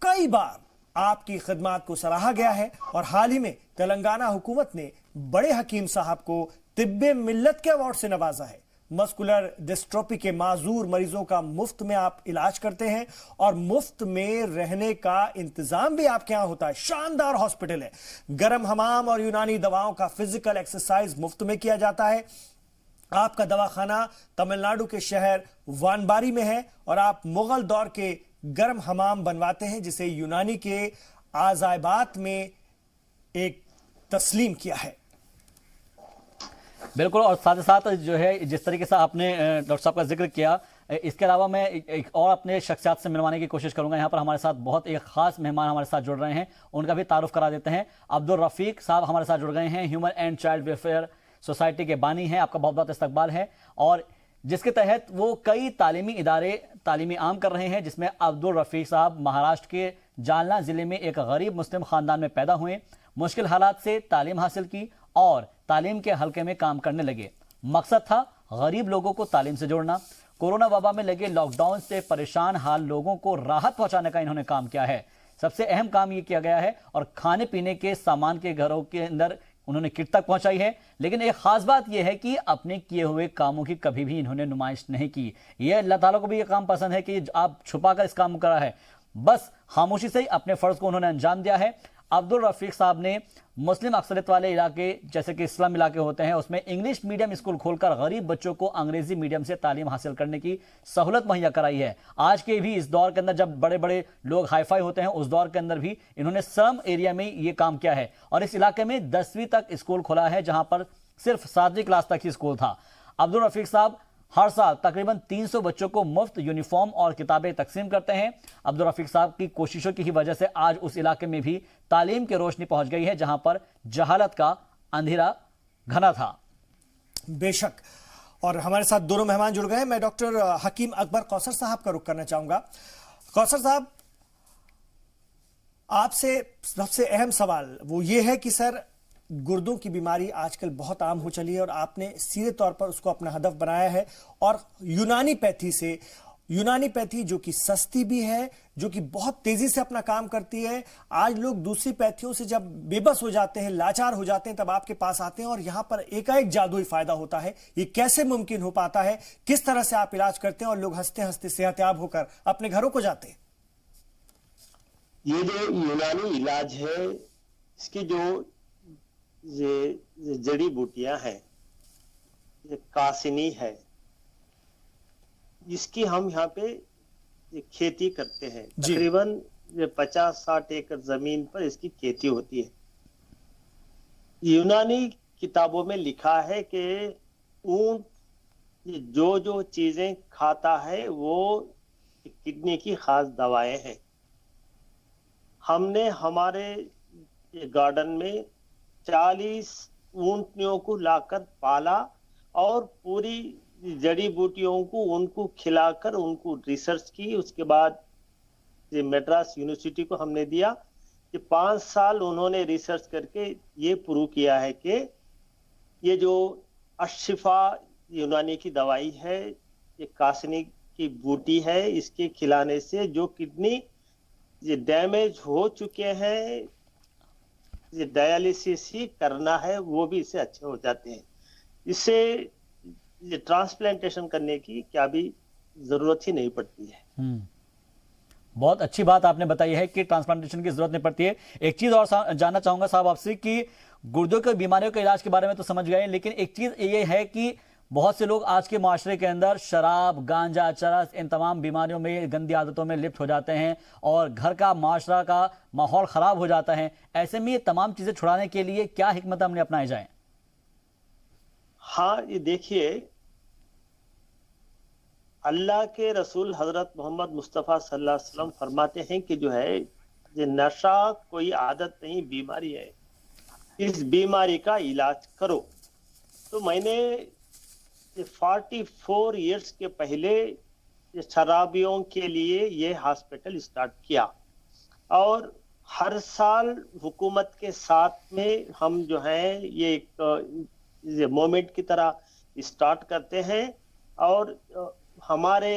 कई बार आपकी खिदमत को सराहा गया है और हाल ही में तेलंगाना हुकूमत ने बड़े हकीम साहब को तिब्बे मिल्लत के अवार्ड से नवाजा है। मस्कुलर डिस्ट्रोफी के माजूर मरीजों का मुफ्त में आप इलाज करते हैं और मुफ्त में रहने का इंतजाम भी आपके यहां होता है। शानदार हॉस्पिटल है। गर्म हमाम और यूनानी दवाओं का फिजिकल एक्सरसाइज मुफ्त में किया जाता है। आपका दवाखाना तमिलनाडु के शहर वानबारी में है और आप मुगल दौर के गर्म हमाम बनवाते हैं जिसे यूनानी के आजाबात में एक तस्लीम किया है। बिल्कुल, और साथ ही साथ जो है जिस तरीके से आपने डॉक्टर साहब का जिक्र किया, इसके अलावा मैं एक और अपने शख्सियात से मिलवाने की कोशिश करूंगा। यहाँ पर हमारे साथ बहुत एक खास मेहमान हमारे साथ जुड़ रहे हैं, उनका भी तारुफ करा देते हैं। अब्दुल रफीक साहब हमारे साथ जुड़ गए हैं, human and child welfare society के बानी हैं। आपका बहुत बहुत इस्तकबाल है, और जिसके तहत वो कई तालीमी इदारे तालीमी आम कर रहे हैं, जिसमें अब्दुल रफीक साहब महाराष्ट्र के जालना जिले में एक गरीब मुस्लिम खानदान में पैदा हुए, मुश्किल हालात से तालीम हासिल की और तालीम के हल्के में काम करने लगे। मकसद था गरीब लोगों को तालीम से जोड़ना। कोरोना वबा में लगे लॉकडाउन से परेशान हाल लोगों को राहत पहुंचाने का इन्होंने काम किया है। सबसे अहम काम ये किया गया है, और खाने पीने के सामान के घरों के अंदर उन्होंने किट तक पहुंचाई है। लेकिन एक खास बात यह है कि अपने किए हुए कामों की कभी भी इन्होंने नुमाइश नहीं की। यह अल्लाह ताला को भी यह काम पसंद है कि आप छुपाकर इस काम करा है, बस खामोशी से ही अपने फर्ज को उन्होंने अंजाम दिया है। अब्दुल रफीक साहब ने मुस्लिम अक्सरियत वाले इलाके जैसे कि इस्लाम इलाके होते हैं उसमें इंग्लिश मीडियम स्कूल खोलकर गरीब बच्चों को अंग्रेजी मीडियम से तालीम हासिल करने की सहूलत मुहैया कराई है। आज के भी इस दौर के अंदर जब बड़े बड़े लोग हाईफाई होते हैं, उस दौर के अंदर भी इन्होंने स्लम एरिया में ये काम किया है, और इस इलाके में 10वीं तक स्कूल खोला है जहां पर सिर्फ 7वीं क्लास तक ही स्कूल था। अब्दुल रफीक साहब हर साल तकरीबन 300 बच्चों को मुफ्त यूनिफॉर्म और किताबें तकसीम करते हैं। अब्दुल रफीक साहब की कोशिशों की ही वजह से आज उस इलाके में भी तालीम की रोशनी पहुंच गई है जहां पर जहालत का अंधेरा घना था। बेशक, और हमारे साथ दोनों मेहमान जुड़ गए हैं। मैं डॉक्टर हकीम अकबर कौसर साहब का रुख करना चाहूंगा। कौसर साहब, आपसे सबसे अहम सवाल वो ये है कि सर, गुर्दों की बीमारी आजकल बहुत आम हो चली है और आपने सीधे तौर पर उसको अपना हदफ बनाया है और यूनानी पैथी से यूनानी पैथी जो कि सस्ती भी है, जो कि बहुत तेजी से अपना काम करती है। आज लोग दूसरी पैथियों से जब बेबस हो जाते हैं, लाचार हो जाते हैं, तब आपके पास आते हैं और यहां पर एकाएक जादुई फायदा होता है। ये कैसे मुमकिन हो पाता है? किस तरह से आप इलाज करते हैं और लोग हंसते हंसते सेहतयाब होकर अपने घरों को जाते हैं? ये जो यूनानी इलाज है, इसकी जो ये जड़ी बूटियां हैं, ये कासिनी है, इसकी हम यहाँ पे खेती करते हैं। तकरीबन 50-60 एकड़ जमीन पर इसकी खेती होती है। यूनानी किताबों में लिखा है कि ऊंट जो जो चीजें खाता है वो किडनी की खास दवाएं हैं। हमने हमारे गार्डन में 40 ऊंटनियों को लाकर पाला और पूरी जड़ी बूटियों को उनको खिलाकर उनको रिसर्च की। उसके बाद ये मद्रास यूनिवर्सिटी को हमने दिया कि 5 साल उन्होंने रिसर्च करके ये प्रूव किया है कि ये जो अशिफा यूनानी की दवाई है, ये कासनी की बूटी है, इसके खिलाने से जो किडनी ये डैमेज हो चुके हैं, ये डायलिसिस ही करना है, वो भी इससे अच्छे हो जाते हैं। इससे ये ट्रांसप्लांटेशन करने की क्या भी जरूरत ही नहीं पड़ती है। बहुत अच्छी बात आपने बताई है कि ट्रांसप्लांटेशन की जरूरत नहीं पड़ती है। एक चीज और जानना चाहूंगा साहब आपसे कि गुर्दों की बीमारियों के इलाज के बारे में तो समझ गए, लेकिन एक चीज ये है कि बहुत से लोग आज के माशरे के अंदर शराब, गांजा, चरस, इन तमाम बीमारियों में, गंदी आदतों में लिप्त हो जाते हैं और घर का माशरा का माहौल खराब हो जाता है। ऐसे में ये तमाम चीजें छुड़ाने के लिए क्या हिकमत अमली अपनाए जाए? हाँ, ये देखिए, अल्लाह के रसूल हजरत मोहम्मद मुस्तफ़ा सल्लल्लाहु अलैहि वसल्लम फरमाते हैं कि जो है ये नशा कोई आदत नहीं, बीमारी है, इस बीमारी का इलाज करो। तो मैंने 44 इयर्स के पहले शराबियों के लिए ये हॉस्पिटल स्टार्ट किया और हर साल हुकूमत के साथ में हम जो है ये एक मोमेंट की तरह स्टार्ट करते हैं और हमारे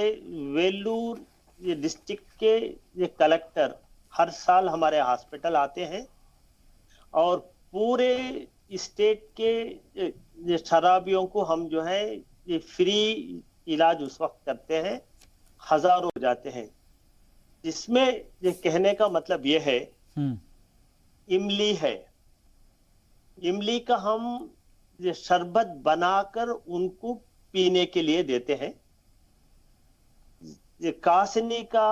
वेल्लूर ये डिस्ट्रिक्ट के ये कलेक्टर हर साल हमारे हॉस्पिटल आते हैं और पूरे स्टेट के ये शराबियों को हम जो है ये फ्री इलाज उस वक्त करते हैं, हजारों हो जाते हैं। इसमें ये कहने का मतलब ये है, इमली है, इमली का हम ये शरबत बनाकर उनको पीने के लिए देते हैं। ये कासनी का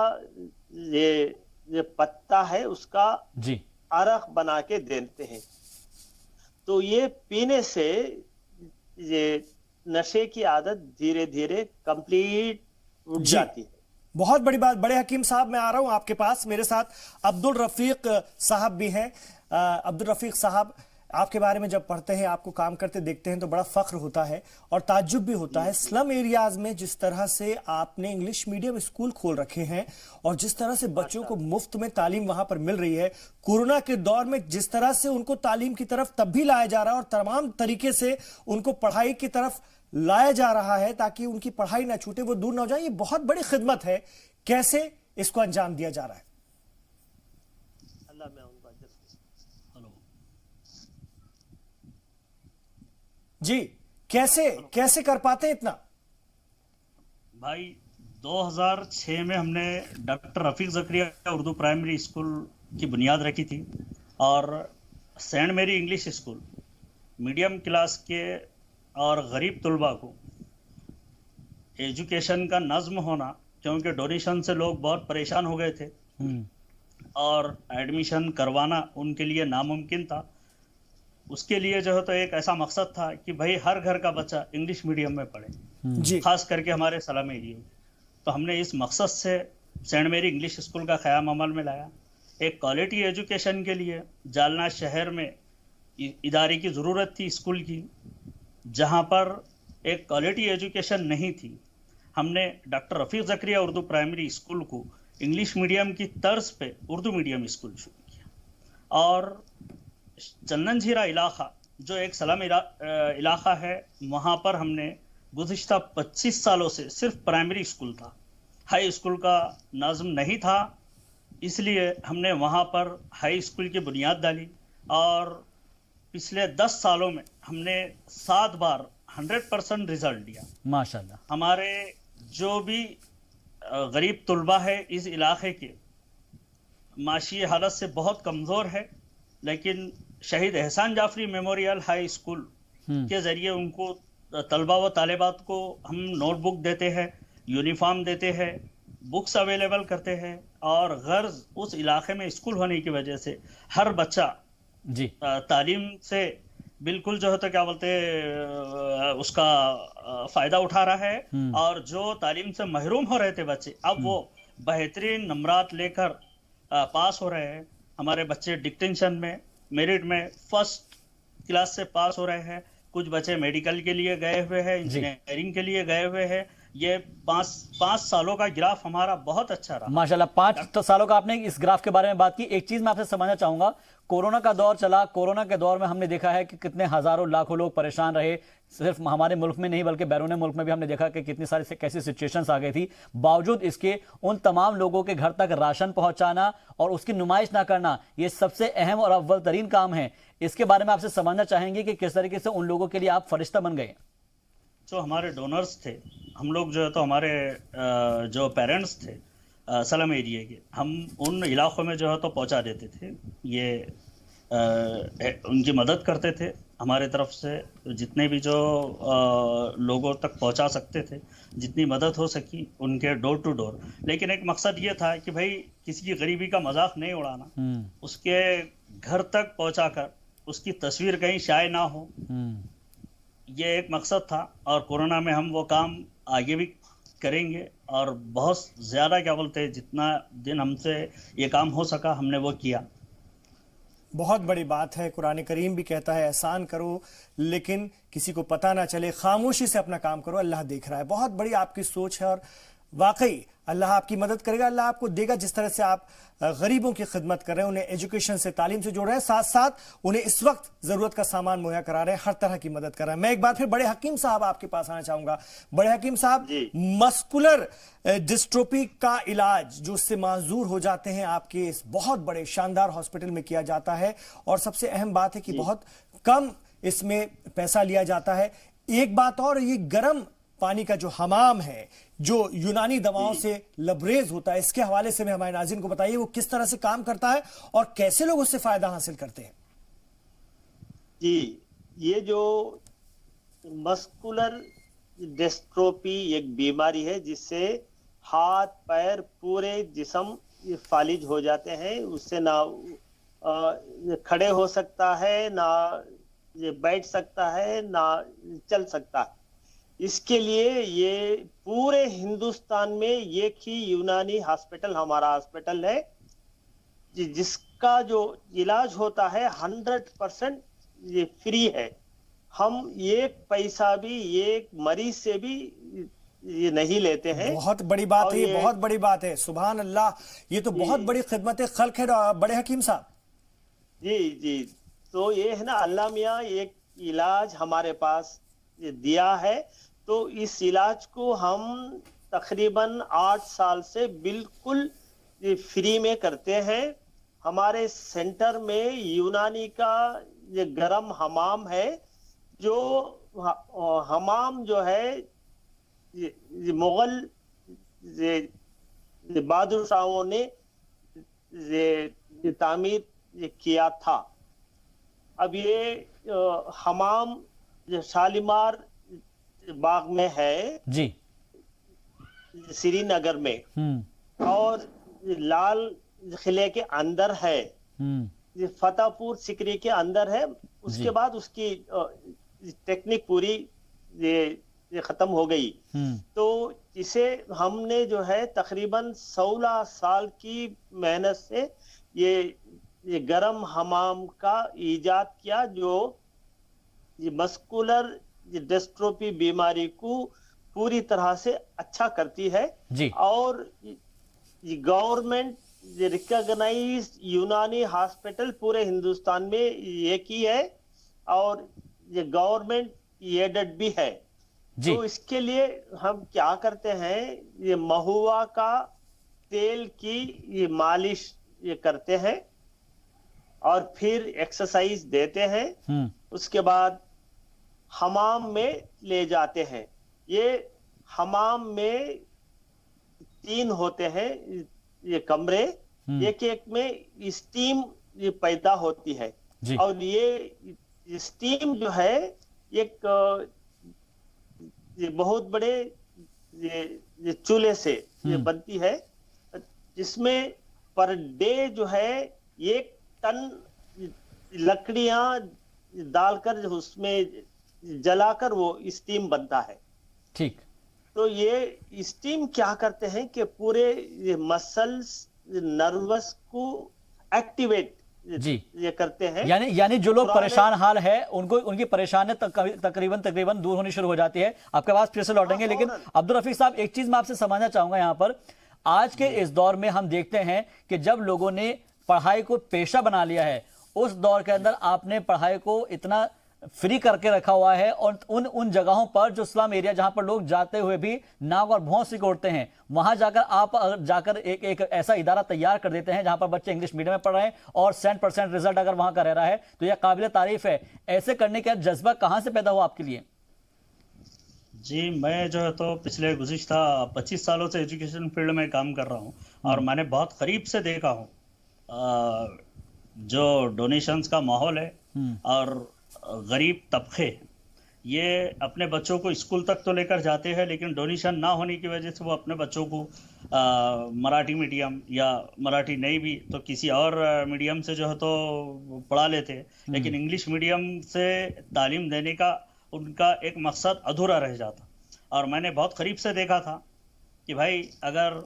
ये पत्ता है, उसका जी अरक बना के देते हैं। तो ये पीने से ये नशे की आदत धीरे धीरे कंप्लीट उठ जाती है। बहुत बड़ी बात। बड़े हकीम साहब, मैं आ रहा हूं आपके पास। मेरे साथ अब्दुल रफीक साहब भी हैं। अब्दुल रफीक साहब, आपके बारे में जब पढ़ते हैं, आपको काम करते देखते हैं तो बड़ा फख्र होता है और ताज्जुब भी होता है। स्लम एरियाज में जिस तरह से आपने इंग्लिश मीडियम स्कूल खोल रखे हैं और जिस तरह से बच्चों को मुफ्त में तालीम वहां पर मिल रही है, कोरोना के दौर में जिस तरह से उनको तालीम की तरफ तब भी लाया जा रहा है और तमाम तरीके से उनको पढ़ाई की तरफ लाया जा रहा है ताकि उनकी पढ़ाई ना छूटे, वो दूर ना हो जाए, ये बहुत बड़ी खिदमत है। कैसे इसको अंजाम दिया जा रहा है? जी, कैसे कर पाते हैं इतना? भाई 2006 में हमने doctor Rafiq Zakaria Urdu primary school की बुनियाद रखी थी और सेंट मेरी इंग्लिश स्कूल मीडियम क्लास के और गरीब तलबा को एजुकेशन का नज़्म होना, क्योंकि डोनेशन से लोग बहुत परेशान हो गए थे और एडमिशन करवाना उनके लिए नामुमकिन था। उसके लिए जो है तो एक ऐसा मकसद था कि भाई हर घर का बच्चा इंग्लिश मीडियम में पढ़े, खास करके हमारे सलाम एरिया। तो हमने इस मकसद से सेंट मेरी इंग्लिश स्कूल का क़याम अमल में लाया। एक क्वालिटी एजुकेशन के लिए जालना शहर में इदारे की ज़रूरत थी स्कूल की, जहाँ पर एक क्वालिटी एजुकेशन नहीं थी। हमने doctor Rafiq Zakaria Urdu primary school को इंग्लिश मीडियम की तर्ज पे उर्दू मीडियम स्कूल शुरू किया और चंदनझीरा इलाका जो एक सलाम इलाका है, वहाँ पर हमने गुज़िश्ता 25 सालों से सिर्फ प्राइमरी स्कूल था। हाई स्कूल का नज़म नहीं था, इसलिए हमने वहाँ पर हाई स्कूल की बुनियाद डाली और पिछले 10 सालों में हमने 7 बार 100% रिजल्ट दिया। माशाल्लाह। हमारे जो भी गरीब तुलबा है इस इलाके के माशी हालत से बहुत कमज़ोर है, लेकिन शहीद एहसान जाफरी मेमोरियल हाई स्कूल के ज़रिए उनको तलबा व तालिबात को हम नोटबुक देते हैं, यूनिफॉर्म देते हैं, बुक्स अवेलेबल करते हैं और गर्ज उस इलाके में स्कूल होने की वजह से हर बच्चा जी तालीम से बिल्कुल जो है तो क्या बोलते उसका फ़ायदा उठा रहा है और जो तालीम से महरूम हो रहे थे बच्चे अब वो बेहतरीन नंबरात लेकर पास हो रहे हैं। हमारे बच्चे डिक्टेंशन में मेरिट में फर्स्ट क्लास से पास हो रहे हैं। कुछ बच्चे मेडिकल के लिए गए हुए हैं, इंजीनियरिंग के लिए गए हुए हैं। ये पाँच सालों का ग्राफ हमारा बहुत अच्छा रहा माशाल्लाह। 5 सालों का आपने इस ग्राफ के बारे में बात की। एक चीज मैं आपसे समझना चाहूंगा, कोरोना का दौर चला, कोरोना के दौर में हमने देखा है कि कितने हजारों लाखों लोग परेशान रहे, सिर्फ हमारे मुल्क में नहीं बल्कि बैरून मुल्क में भी हमने देखा कि कितनी सारी कैसी सिचुएशंस आ गई थी। बावजूद इसके उन तमाम लोगों के घर तक राशन पहुंचाना और उसकी नुमाइश ना करना, ये सबसे अहम और अव्वल तरीन काम है। इसके बारे में आपसे समझना चाहेंगे कि किस तरीके से उन लोगों के लिए आप फरिश्ता बन गए। जो हमारे डोनर्स थे, हम लोग जो है तो हमारे जो पेरेंट्स थे सलम एरिया के, हम उन इलाकों में जो है तो पहुंचा देते थे, ये उनकी मदद करते थे। हमारे तरफ से जितने भी जो लोगों तक पहुंचा सकते थे, जितनी मदद हो सकी उनके डोर टू डोर। लेकिन एक मकसद ये था कि भाई किसी की गरीबी का मजाक नहीं उड़ाना, उसके घर तक पहुंचाकर उसकी तस्वीर कहीं शाये ना हो, ये एक मकसद था। और कोरोना में हम वो काम आगे भी करेंगे और बहुत ज़्यादा क्या बोलते हैं, जितना दिन हमसे ये काम हो सका हमने वो किया। बहुत बड़ी बात है। कुरान करीम भी कहता है एहसान करो लेकिन किसी को पता ना चले, खामोशी से अपना काम करो, अल्लाह देख रहा है। बहुत बड़ी आपकी सोच है और वाकई अल्लाह आपकी मदद करेगा, अल्लाह आपको देगा। जिस तरह से आप गरीबों की खिदमत कर रहे हैं, उन्हें एजुकेशन से, तालीम से जोड़ रहे हैं, साथ साथ उन्हें इस वक्त जरूरत का सामान मुहैया करा रहे हैं, हर तरह की मदद कर रहे हैं। मैं एक बार फिर बड़े हकीम साहब आपके पास आना चाहूंगा। बड़े हकीम साहब, मस्कुलर डिस्ट्रोफी का इलाज जो उससे माजूर हो जाते हैं आपके इस बहुत बड़े शानदार हॉस्पिटल में किया जाता है और सबसे अहम बात है कि बहुत कम इसमें पैसा लिया जाता है। एक बात और, ये गर्म पानी का जो हमाम है जो यूनानी दवाओं से लबरेज होता है, इसके हवाले से मैं हमारे नाज़रीन को बताइए वो किस तरह से काम करता है और कैसे लोग उससे फायदा हासिल करते हैं। जी, ये जो मस्कुलर डिस्ट्रोफी एक बीमारी है जिससे हाथ पैर पूरे जिस्म फालिज हो जाते हैं, उससे ना खड़े हो सकता है, ना ये बैठ सकता है, ना चल सकता है। इसके लिए ये पूरे हिंदुस्तान में एक ही यूनानी हॉस्पिटल हमारा हॉस्पिटल है जिसका जो इलाज होता है 100% ये फ्री है। हम एक पैसा भी एक मरीज से भी ये नहीं लेते हैं। बहुत बड़ी बात है, ये बहुत बड़ी बात है। सुभान अल्लाह, ये तो बहुत बड़ी खिदमत खल्क है बड़े हकीम साहब। जी जी, तो ये है ना, अल्लाह मियाँ एक इलाज हमारे पास ये दिया है, तो इस इलाज को हम तकरीबन 8 साल से बिल्कुल फ्री में करते हैं। हमारे सेंटर में यूनानी का ये गरम हमाम है, जो हमाम जो है ये मुगल बादशाहों ने ये तामीर किया था। अब ये हमाम शालीमार बाग में है जी, श्रीनगर में, और लाल किले के अंदर है, ये फतेहपुर सिकरी के अंदर है। उसके बाद उसकी टेक्निक पूरी ये खत्म हो गई। तो इसे हमने जो है तकरीबन 16 साल की मेहनत से ये गरम हमाम का इजाद किया, जो ये मस्कुलर डिस्ट्रोफी बीमारी को पूरी तरह से अच्छा करती है जी। और ये गवर्नमेंट रिकॉग्नाइज यूनानी हॉस्पिटल पूरे हिंदुस्तान में एक ही है और ये गवर्नमेंट एडेड भी है। जी। तो इसके लिए हम क्या करते हैं, ये महुआ का तेल की ये मालिश ये करते हैं और फिर एक्सरसाइज देते हैं। उसके बाद हमाम में ले जाते हैं। ये हमाम में 3 होते हैं ये कमरे, एक एक में स्टीम ये पैदा होती है जी। और ये स्टीम जो है एक ये बहुत बड़े ये चूल्हे से ये बनती है, जिसमें पर डे जो है 1 टन लकड़ियां डालकर उसमें जलाकर वो स्टीम बनता है। ठीक। तो ये स्टीम क्या करते हैं कि पूरे ये मसल्स नर्वस को एक्टिवेट जी ये करते हैं। यानी जो लोग परेशान हाल है उनको उनकी परेशानी तकरीबन दूर होनी शुरू हो जाती है। आपके पास फिर से लौटेंगे, लेकिन अब्दुल रफीक साहब एक चीज मैं आपसे समझना चाहूंगा यहाँ पर। आज के इस दौर में हम देखते हैं कि जब लोगों ने पढ़ाई को पेशा बना लिया है, उस दौर के अंदर आपने पढ़ाई को इतना फ्री करके रखा हुआ है और उन जगहों पर जो स्लम एरिया जहां पर लोग जाते हुए भी नाक और भौं सिकोड़ते हैं, वहां जाकर आप जाकर एक ऐसा इदारा तैयार कर देते हैं जहां पर बच्चे इंग्लिश मीडियम में पढ़ रहे हैं और 100% रिजल्ट अगर वहां का रह रहा है तो यह काबिल तारीफ है। ऐसे करने का जज्बा कहां से पैदा हुआ आपके लिए? जी, मैं जो है तो पिछले गुज़िश्ता 25 सालों से एजुकेशन फील्ड में काम कर रहा हूँ और मैंने बहुत करीब से देखा हूँ जो डोनेशंस का माहौल है और गरीब तबके ये अपने बच्चों को स्कूल तक तो लेकर जाते हैं, लेकिन डोनेशन ना होने की वजह से वो अपने बच्चों को मराठी मीडियम या मराठी नहीं भी तो किसी और मीडियम से जो है तो पढ़ा लेते हैं, लेकिन इंग्लिश मीडियम से तालीम देने का उनका एक मकसद अधूरा रह जाता। और मैंने बहुत करीब से देखा था कि भाई अगर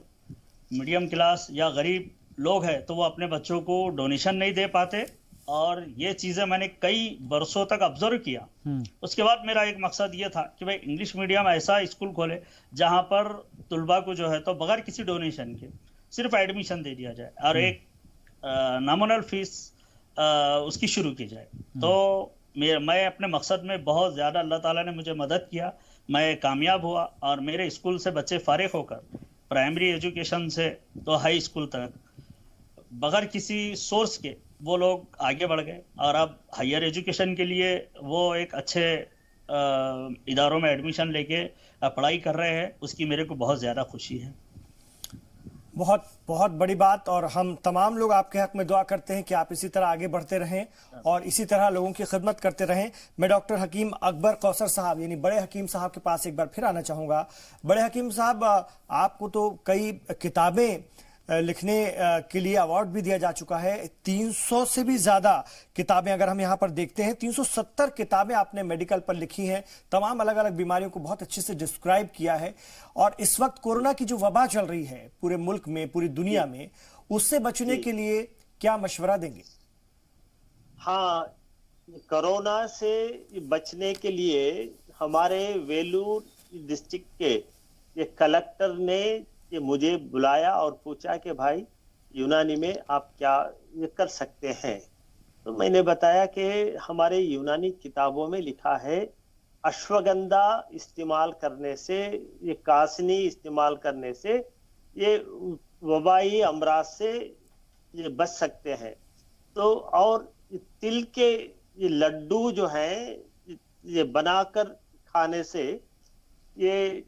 मीडियम क्लास या गरीब लोग हैं तो वो अपने बच्चों को डोनेशन नहीं दे पाते, और ये चीज़ें मैंने कई बरसों तक ऑब्जर्व किया। उसके बाद मेरा एक मकसद ये था कि भाई इंग्लिश मीडियम ऐसा स्कूल खोले जहाँ पर तुलबा को जो है तो बगैर किसी डोनेशन के सिर्फ एडमिशन दे दिया जाए और एक नॉमिनल फीस उसकी शुरू की जाए। तो मैं अपने मकसद में बहुत ज़्यादा अल्लाह ताला ने मुझे मदद किया, मैं कामयाब हुआ और मेरे स्कूल से बच्चे फारिग होकर प्राइमरी एजुकेशन से तो हाई स्कूल तक बगैर किसी सोर्स के वो लोग आगे बढ़ गए और अब हायर एजुकेशन के लिए वो एक अच्छे इदारों में एडमिशन लेके पढ़ाई कर रहे हैं। उसकी मेरे को बहुत ज़्यादा खुशी है। बहुत बहुत बड़ी बात, और हम तमाम लोग आपके हक में दुआ करते हैं कि आप इसी तरह आगे बढ़ते रहें और इसी तरह लोगों की खिदमत करते रहें। मैं डॉक्टर हकीम अकबर कौसर साहब यानी बड़े हकीम साहब के पास एक बार फिर आना चाहूँगा। बड़े हकीम साहब, आपको तो कई किताबें लिखने के लिए अवार्ड भी दिया जा चुका है। 300 से भी ज्यादा किताबें अगर हम यहाँ पर देखते हैं, 370 किताबें आपने मेडिकल पर लिखी हैं, तमाम अलग अलग बीमारियों को बहुत अच्छे से डिस्क्राइब किया है। और इस वक्त कोरोना की जो वबा चल रही है पूरे मुल्क में, पूरी दुनिया में, उससे बचने के लिए क्या मशवरा देंगे? हाँ, कोरोना से बचने के लिए हमारे वेलूर डिस्ट्रिक्ट के ये कलेक्टर ने कि मुझे बुलाया और पूछा कि भाई यूनानी में आप क्या ये कर सकते हैं। तो मैंने बताया कि हमारे यूनानी किताबों में लिखा है अश्वगंधा इस्तेमाल करने से, ये कासनी इस्तेमाल करने से ये वबाई अमराज से ये बच सकते हैं। तो और तिल के ये लड्डू जो हैं ये बनाकर खाने से ये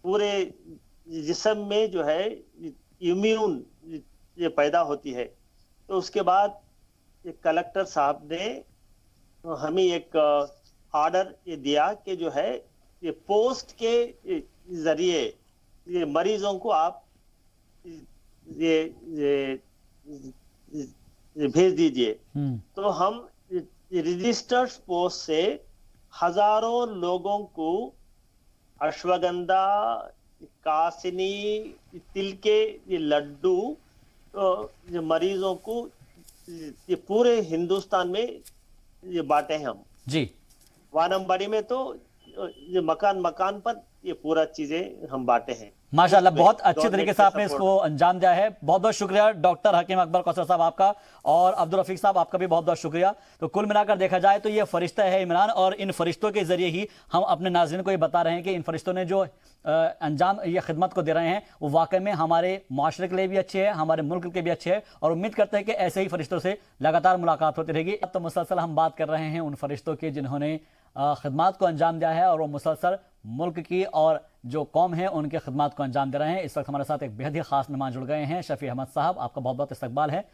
पूरे जिस्म में जो है इम्यून ये पैदा होती है। तो उसके बाद ये कलेक्टर साहब ने हमें एक ऑर्डर ये दिया कि जो है ये पोस्ट के जरिए ये मरीजों को आप ये भेज दीजिए। तो हम रजिस्टर्ड पोस्ट से हजारों लोगों को अश्वगंधा, कासनी, तिल के ये लड्डू तो ये मरीजों को ये पूरे हिंदुस्तान में ये बांटे हैं हम। जी। वानमबाड़ी में तो ये मकान मकान पर ये पूरा चीजें हम बांटे हैं। माशाल्लाह, बहुत अच्छे गवर्नमेंट तरीके के से आपने सपोर्ट। इसको अंजाम दिया है। बहुत बहुत शुक्रिया डॉक्टर हकीम अकबर कौसर साहब आपका, और अब्दुल रफीक साहब आपका भी बहुत बहुत शुक्रिया। तो कुल मिलाकर देखा जाए तो ये फरिश्ता है इमरान, और इन फरिश्तों के जरिए ही हम अपने नाज़रीन को ये बता रहे हैं कि इन फरिश्तों ने जो अंजाम ये खिदमत को दे रहे हैं वो वाकई में हमारे माशरे के लिए भी अच्छे है, हमारे मुल्क के भी अच्छे है, और उम्मीद करते हैं कि ऐसे ही फरिश्तों से लगातार मुलाकात होती रहेगी। अब तो मुसलसल हम बात कर रहे हैं उन फरिश्तों की जिन्होंने खिदमत को अंजाम दिया है, और वो मुसलसल मुल्क की और जो कौम है उनके खिदमत को अंजाम दे रहे हैं। इस वक्त हमारे साथ एक बेहद ही खास मेहमान जुड़ गए हैं, शफी अहमद साहब। आपका बहुत बहुत इस्तकबाल है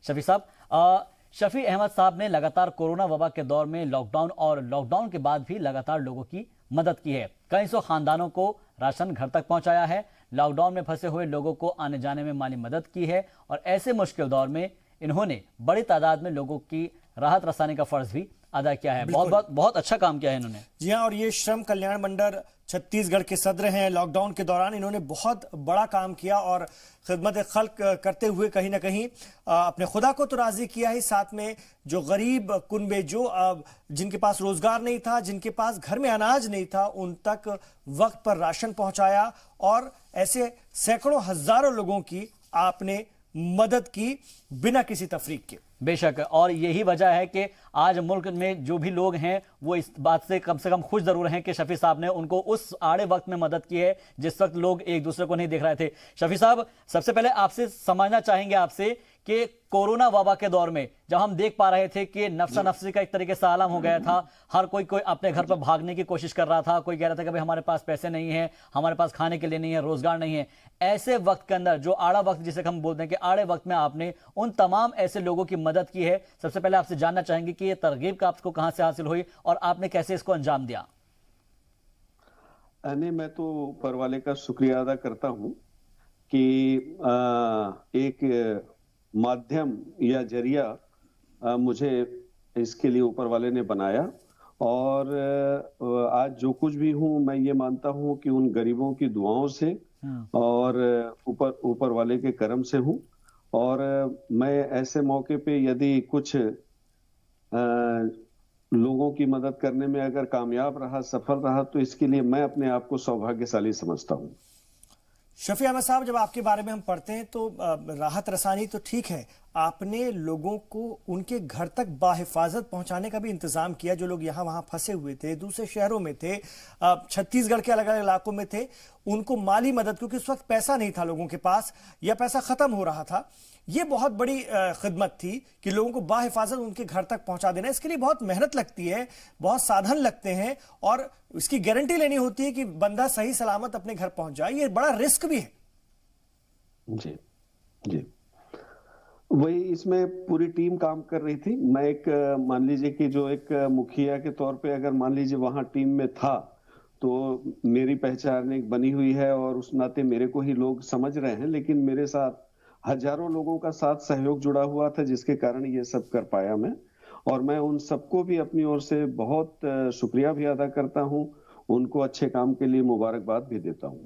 शफी साहब। शफी अहमद साहब ने लगातार कोरोना वबा के दौर में लॉकडाउन और लॉकडाउन के बाद भी लगातार लोगों की मदद की है। कई सौ खानदानों को राशन घर तक पहुंचाया है, लॉकडाउन में फंसे हुए लोगों को आने जाने में माली मदद की है, और ऐसे मुश्किल दौर में इन्होंने बड़ी तादाद में लोगों की राहत रसानी का फर्ज भी अदा किया है। बहुत अच्छा काम किया है इन्होंने। जी हाँ, और ये श्रम कल्याण मंडल छत्तीसगढ़ के सदर हैं। लॉकडाउन के दौरान इन्होंने बहुत बड़ा काम किया और खिदमत खल्क करते हुए कहीं ना कहीं अपने खुदा को तो राजी किया ही, साथ में जो गरीब कुनबे, जो जिनके पास रोजगार नहीं था, जिनके पास घर में अनाज नहीं था, उन तक वक्त पर राशन पहुंचाया, और ऐसे सैकड़ों हजारों लोगों की आपने मदद की बिना किसी तफरीक के। बेशक, और यही वजह है कि आज मुल्क में जो भी लोग हैं वो इस बात से कम खुश जरूर हैं कि शफी साहब ने उनको उस आड़े वक्त में मदद की है जिस वक्त लोग एक दूसरे को नहीं देख रहे थे। शफी साहब, सबसे पहले आपसे समझना चाहेंगे आपसे कि कोरोना वबा के दौर में जब हम देख पा रहे थे कि नफ्सा नफ्सी का एक तरीके से आलम हो गया था, हर कोई अपने घर पर भागने की कोशिश कर रहा था, कोई कह रहा था कि भाई हमारे पास पैसे नहीं है, हमारे पास खाने के लिए नहीं है, रोजगार नहीं है। ऐसे वक्त के अंदर जो आड़ा वक्त जिसे हम बोलते हैं कि आड़े वक्त में आपने उन तमाम ऐसे लोगों की मदद की है। सबसे पहले आपसे जानना चाहेंगे कि ये तरगीब का आपको कहां से हासिल हुई और आपने कैसे इसको अंजाम दिया? नहीं, मैं तो ऊपर वाले का शुक्रिया अदा करता हूं कि एक माध्यम या जरिया मुझे इसके लिए ऊपर वाले ने बनाया, और आज जो कुछ भी हूं मैं ये मानता हूं कि उन गरीबों की दुआओं से और ऊपर वाले के करम से हूं। और मैं ऐसे मौके पे यदि कुछ लोगों की मदद करने में अगर कामयाब रहा, सफल रहा, तो इसके लिए मैं अपने आप को सौभाग्यशाली समझता हूं। शफी अहमद साहब, जब आपके बारे में हम पढ़ते हैं तो राहत रसानी तो ठीक है, आपने लोगों को उनके घर तक बाहिफाजत पहुंचाने का भी इंतजाम किया। जो लोग यहाँ वहां फंसे हुए थे, दूसरे शहरों में थे, छत्तीसगढ़ के अलग अलग इलाकों में थे, उनको माली मदद, क्योंकि उस वक्त पैसा नहीं था लोगों के पास या पैसा खत्म हो रहा था। ये बहुत बड़ी खिदमत थी कि लोगों को बाहिफाजत उनके घर तक पहुंचा देना। इसके लिए बहुत मेहनत लगती है, बहुत साधन लगते हैं, और इसकी गारंटी लेनी होती है कि बंदा सही सलामत अपने घर पहुंच जाए। ये बड़ा रिस्क भी है। जी जी, वही इसमें पूरी टीम काम कर रही थी। मैं एक मान लीजिए कि जो एक मुखिया के तौर पे अगर मान लीजिए वहां टीम में था, तो मेरी पहचान एक बनी हुई है और उस नाते मेरे को ही लोग समझ रहे हैं, लेकिन मेरे साथ हजारों लोगों का साथ सहयोग जुड़ा हुआ था जिसके कारण ये सब कर पाया मैं। और मैं उन सबको भी अपनी ओर से बहुत शुक्रिया भी अदा करता हूं, उनको अच्छे काम के लिए मुबारकबाद भी देता हूं।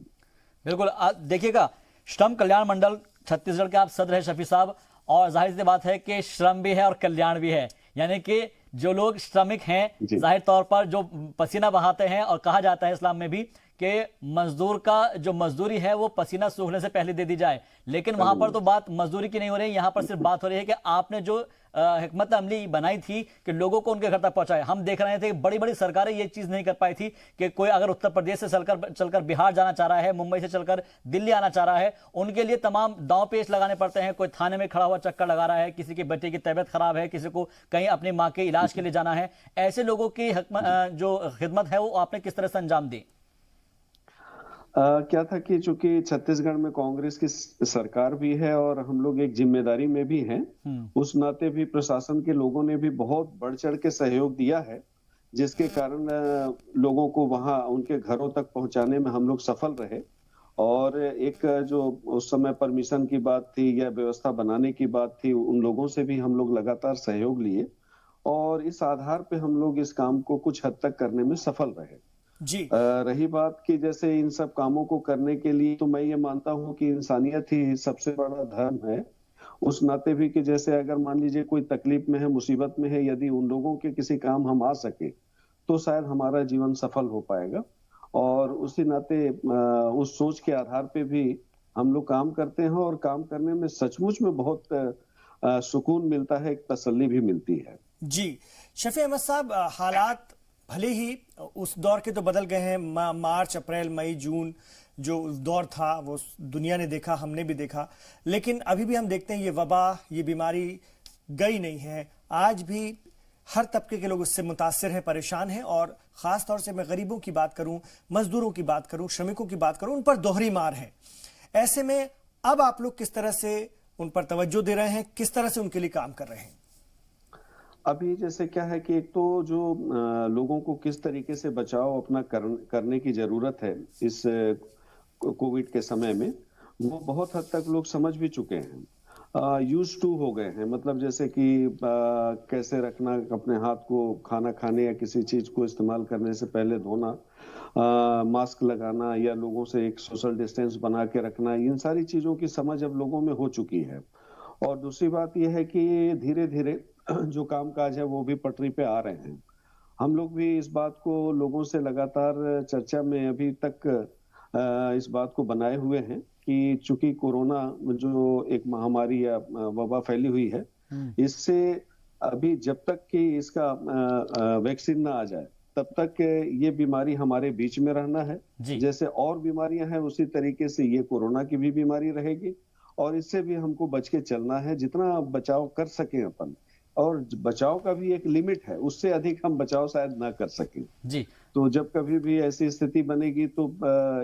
बिल्कुल, देखिएगा, श्रम कल्याण मंडल छत्तीसगढ़ के आप सदर है शफी साहब, और जाहिर सी बात है कि श्रम भी है और कल्याण भी है, यानी कि जो लोग श्रमिक हैं जाहिर तौर पर जो पसीना बहाते हैं, और कहा जाता है इस्लाम में भी कि मजदूर का जो मजदूरी है वो पसीना सूखने से पहले दे दी जाए, लेकिन वहां पर तो बात मजदूरी की नहीं हो रही है। यहां पर सिर्फ बात हो रही है कि आपने जो हिकमत अमली बनाई थी कि लोगों को उनके घर तक पहुंचाए। हम देख रहे थे कि बड़ी बड़ी सरकारें ये चीज नहीं कर पाई थी कि कोई अगर उत्तर प्रदेश से चलकर बिहार जाना चाह रहा है, मुंबई से चलकर दिल्ली आना चाह रहा है, उनके लिए तमाम दांव पेच लगाने पड़ते हैं। कोई थाने में खड़ा हुआ चक्कर लगा रहा है, किसी की बेटे की तबीयत खराब है, किसी को कहीं अपनी माँ के इलाज के लिए जाना है। ऐसे लोगों की जो खिदमत है वो आपने किस तरह से अंजाम दी? क्या था कि चूंकि छत्तीसगढ़ में कांग्रेस की सरकार भी है और हम लोग एक जिम्मेदारी में भी हैं, उस नाते भी प्रशासन के लोगों ने भी बहुत बढ़ चढ़ के सहयोग दिया है, जिसके कारण लोगों को वहां उनके घरों तक पहुंचाने में हम लोग सफल रहे। और एक जो उस समय परमिशन की बात थी या व्यवस्था बनाने की बात थी, उन लोगों से भी हम लोग लगातार सहयोग लिए, और इस आधार पे हम लोग इस काम को कुछ हद तक करने में सफल रहे जी। रही बात कि जैसे इन सब कामों को करने के लिए तो मैं ये मानता हूं कि इंसानियत ही सबसे बड़ा धर्म है। उस नाते भी कि जैसे अगर मान लीजिए कोई तकलीफ में है, मुसीबत में है, यदि उन लोगों के किसी काम हम आ सके तो शायद हमारा जीवन सफल हो पाएगा। और उसी नाते उस सोच के आधार पे भी हम लोग काम करते हैं, और काम करने में सचमुच में बहुत सुकून मिलता है, एक तसल्ली भी मिलती है। जी शफी अहमद साहब, हालात भले ही उस दौर के तो बदल गए हैं। मार्च, अप्रैल, मई, जून जो दौर था वो दुनिया ने देखा, हमने भी देखा, लेकिन अभी भी हम देखते हैं ये वबा, ये बीमारी गई नहीं है। आज भी हर तबके के लोग उससे मुतासिर हैं, परेशान हैं, और खास तौर से मैं गरीबों की बात करूं, मजदूरों की बात करूं, श्रमिकों की बात करूं, उन पर दोहरी मार है। ऐसे में अब आप लोग किस तरह से उन पर तवज्जो दे रहे हैं, किस तरह से उनके लिए काम कर रहे हैं? अभी जैसे क्या है कि एक तो जो लोगों को किस तरीके से बचाव अपना करने की जरूरत है इस कोविड के समय में, वो बहुत हद तक लोग समझ भी चुके हैं, यूज टू हो गए हैं। मतलब जैसे कि कैसे रखना अपने हाथ को, खाना खाने या किसी चीज को इस्तेमाल करने से पहले धोना, मास्क लगाना, या लोगों से एक सोशल डिस्टेंस बना के रखना, इन सारी चीजों की समझ अब लोगों में हो चुकी है। और दूसरी बात यह है कि धीरे धीरे जो कामकाज है वो भी पटरी पे आ रहे हैं। हम लोग भी इस बात को लोगों से लगातार चर्चा में अभी तक इस बात को बनाए हुए हैं कि चूंकि कोरोना जो एक महामारी या वबा फैली हुई है, इससे अभी जब तक कि इसका वैक्सीन ना आ जाए तब तक ये बीमारी हमारे बीच में रहना है। जैसे और बीमारियां हैं उसी तरीके से ये कोरोना की भी बीमारी रहेगी, और इससे भी हमको बच के चलना है, जितना बचाव कर सकें अपन। और बचाव का भी एक लिमिट है, उससे अधिक हम बचाव शायद ना कर सकें। जी तो जब कभी भी ऐसी स्थिति बनेगी तो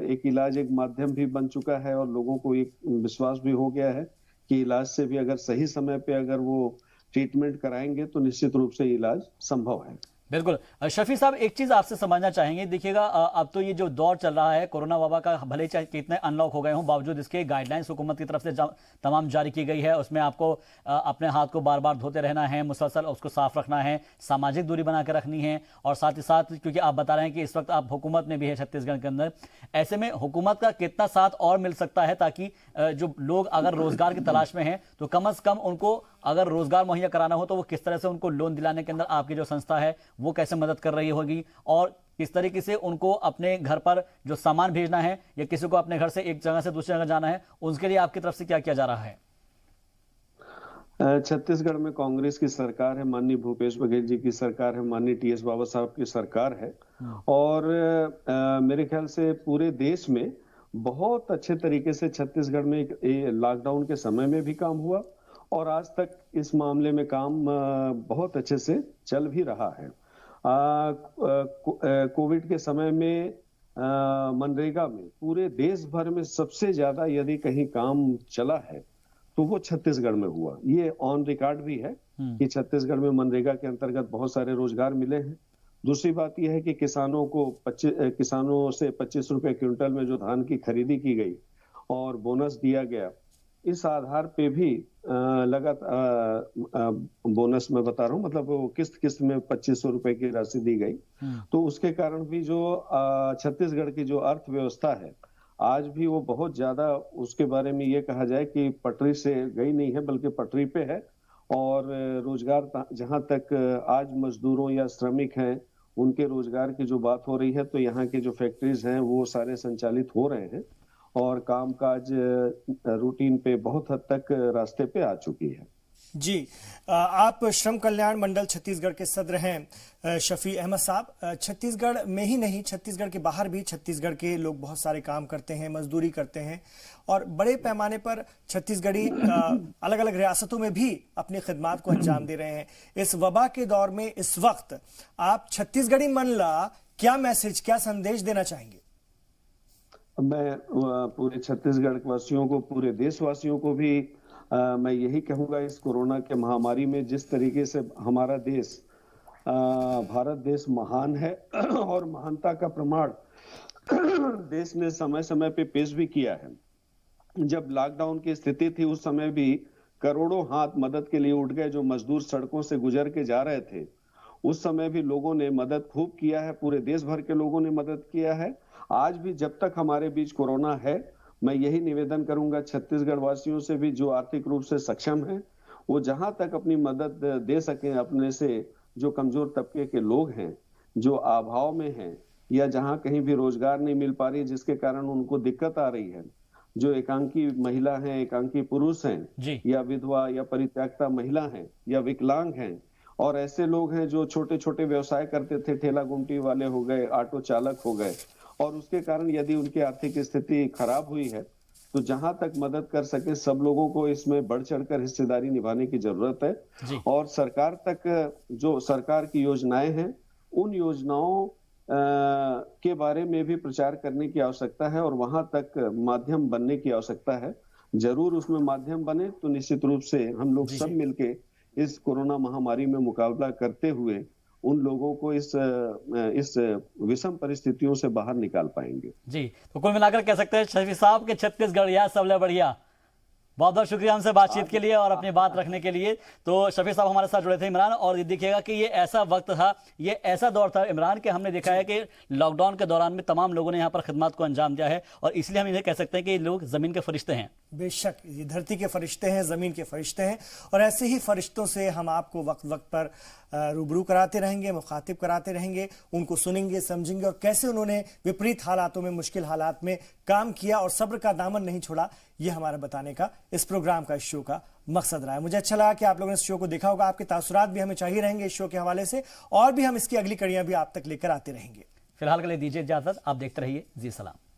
एक इलाज, एक माध्यम भी बन चुका है, और लोगों को एक विश्वास भी हो गया है कि इलाज से भी अगर सही समय पे अगर वो ट्रीटमेंट कराएंगे तो निश्चित रूप से इलाज संभव है। बिल्कुल। शफी साहब, एक चीज आपसे समझना चाहेंगे, देखिएगा अब तो ये जो दौर चल रहा है कोरोना वबा का, भले चाहे कितने अनलॉक हो गए हों, बावजूद इसके गाइडलाइंस हुकूमत की तरफ से तमाम जारी की गई है। उसमें आपको अपने हाथ को बार बार धोते रहना है, मुसलसल उसको साफ रखना है, सामाजिक दूरी बना के रखनी है, और साथ ही साथ क्योंकि आप बता रहे हैं कि इस वक्त आप हुकूमत में भी है छत्तीसगढ़ के अंदर, ऐसे में हुकूमत का कितना साथ और मिल सकता है ताकि जो लोग अगर रोजगार की तलाश में हैं तो कम से कम उनको अगर रोजगार मुहैया कराना हो तो वो किस तरह से उनको लोन दिलाने के अंदर आपकी जो संस्था है वो कैसे मदद कर रही होगी, और किस तरीके से उनको अपने घर पर जो सामान भेजना है या किसी को अपने घर से एक जगह से दूसरी जगह जाना है, उसके लिए आपकी तरफ से क्या किया जा रहा है? छत्तीसगढ़ में कांग्रेस की सरकार है, माननीय भूपेश बघेल जी की सरकार है, माननीय टीएस बाबा साहब की सरकार है, और मेरे ख्याल से पूरे देश में बहुत अच्छे तरीके से छत्तीसगढ़ में लॉकडाउन के समय में भी काम हुआ, और आज तक इस मामले में काम बहुत अच्छे से चल भी रहा है। कोविड के समय में मनरेगा में पूरे देश भर में सबसे ज्यादा यदि कहीं काम चला है तो वो छत्तीसगढ़ में हुआ। ये ऑन रिकॉर्ड भी है कि छत्तीसगढ़ में मनरेगा के अंतर्गत बहुत सारे रोजगार मिले हैं। दूसरी बात यह है कि किसानों से 25 रुपए क्विंटल में जो धान की खरीदी की गई और बोनस दिया गया, इस आधार पे भी लगातार बोनस में बता रहा हूँ, मतलब वो किस्त में 2500 रुपए की राशि दी गई। तो उसके कारण भी जो छत्तीसगढ़ की जो अर्थव्यवस्था है आज भी वो बहुत ज्यादा, उसके बारे में ये कहा जाए कि पटरी से गई नहीं है बल्कि पटरी पे है। और रोजगार जहां तक आज मजदूरों या श्रमिक हैं उनके रोजगार की जो बात हो रही है, तो यहाँ के जो फैक्ट्रीज हैं वो सारे संचालित हो रहे हैं और कामकाज रूटीन पे बहुत हद तक रास्ते पे आ चुकी है। जी, आप श्रम कल्याण मंडल छत्तीसगढ़ के सदर हैं शफी अहमद साहब। छत्तीसगढ़ में ही नहीं, छत्तीसगढ़ के बाहर भी छत्तीसगढ़ के लोग बहुत सारे काम करते हैं, मजदूरी करते हैं, और बड़े पैमाने पर छत्तीसगढ़ी अलग अलग रियासतों में भी अपनी खिदमात को अंजाम दे रहे हैं। इस वबा के दौर में इस वक्त आप छत्तीसगढ़ी मनला क्या मैसेज, क्या संदेश देना चाहेंगे? मैं पूरे छत्तीसगढ़ वासियों को, पूरे देशवासियों को भी मैं यही कहूंगा, इस कोरोना के महामारी में जिस तरीके से हमारा देश, भारत देश महान है और महानता का प्रमाण देश ने समय समय पे पेश भी किया है। जब लॉकडाउन की स्थिति थी उस समय भी करोड़ों हाथ मदद के लिए उठ गए। जो मजदूर सड़कों से गुजर के जा रहे थे उस समय भी लोगों ने मदद खूब किया है, पूरे देश भर के लोगों ने मदद किया है। आज भी जब तक हमारे बीच कोरोना है, मैं यही निवेदन करूंगा छत्तीसगढ़ वासियों से भी, जो आर्थिक रूप से सक्षम हैं वो जहां तक अपनी मदद दे सकें, अपने से जो कमजोर तबके के लोग हैं जो अभाव में हैं या जहां कहीं भी रोजगार नहीं मिल पा रही, जिसके कारण उनको दिक्कत आ रही है, जो एकांकी महिला हैं, एकांकी पुरुष हैं, या विधवा या परित्यक्ता महिला हैं, या विकलांग हैं, और ऐसे लोग हैं जो छोटे छोटे व्यवसाय करते थे, ठेला गुमटी वाले हो गए, ऑटो चालक हो गए, और उसके कारण यदि उनकी आर्थिक स्थिति खराब हुई है तो जहां तक मदद कर सके सब लोगों को इसमें बढ़ चढ़कर हिस्सेदारी निभाने की जरूरत है। और सरकार तक जो सरकार की योजनाएं हैं उन योजनाओं के बारे में भी प्रचार करने की आवश्यकता है और वहां तक माध्यम बनने की आवश्यकता है। जरूर उसमें माध्यम बने तो निश्चित रूप से हम लोग सब मिलके इस कोरोना महामारी में मुकाबला करते हुए उन लोगों को इस विषम परिस्थितियों से बाहर निकाल पाएंगे। जी, तो कुल मिलाकर कह सकते हैं शफी साहब के छत्तीसगढ़ या सबले बढ़िया। बहुत बहुत शुक्रिया हमसे बातचीत के लिए और अपनी बात रखने के लिए। तो शफी साहब हमारे साथ जुड़े थे इमरान, और ये देखिएगा कि ये ऐसा वक्त था, ये ऐसा दौर था इमरान के, हमने देखा है कि लॉकडाउन के दौरान में तमाम लोगों ने यहाँ पर खिदमत को अंजाम दिया है, और इसलिए हम इन्हें कह सकते हैं कि ये लोग जमीन के फरिश्ते हैं। बेशक ये धरती के फरिश्ते हैं, जमीन के फरिश्ते हैं, और ऐसे ही फरिश्तों से हम आपको वक्त वक्त पर रूबरू कराते रहेंगे, मुखातिब कराते रहेंगे, उनको सुनेंगे, समझेंगे, और कैसे उन्होंने विपरीत हालातों में, मुश्किल हालात में काम किया और सब्र का दामन नहीं छोड़ा, ये हमारा बताने का इस प्रोग्राम का, इस शो का मकसद रहा है। मुझे अच्छा लगा कि आप लोगों ने इस शो को देखा होगा। आपके तासुरात भी हमें चाहिए रहेंगे इस शो के हवाले से, और भी हम इसकी अगली कड़ियां भी आप तक लेकर आते रहेंगे। फिलहाल के लिए दीजिए इजाजत, आप देखते रहिए जी सलाम।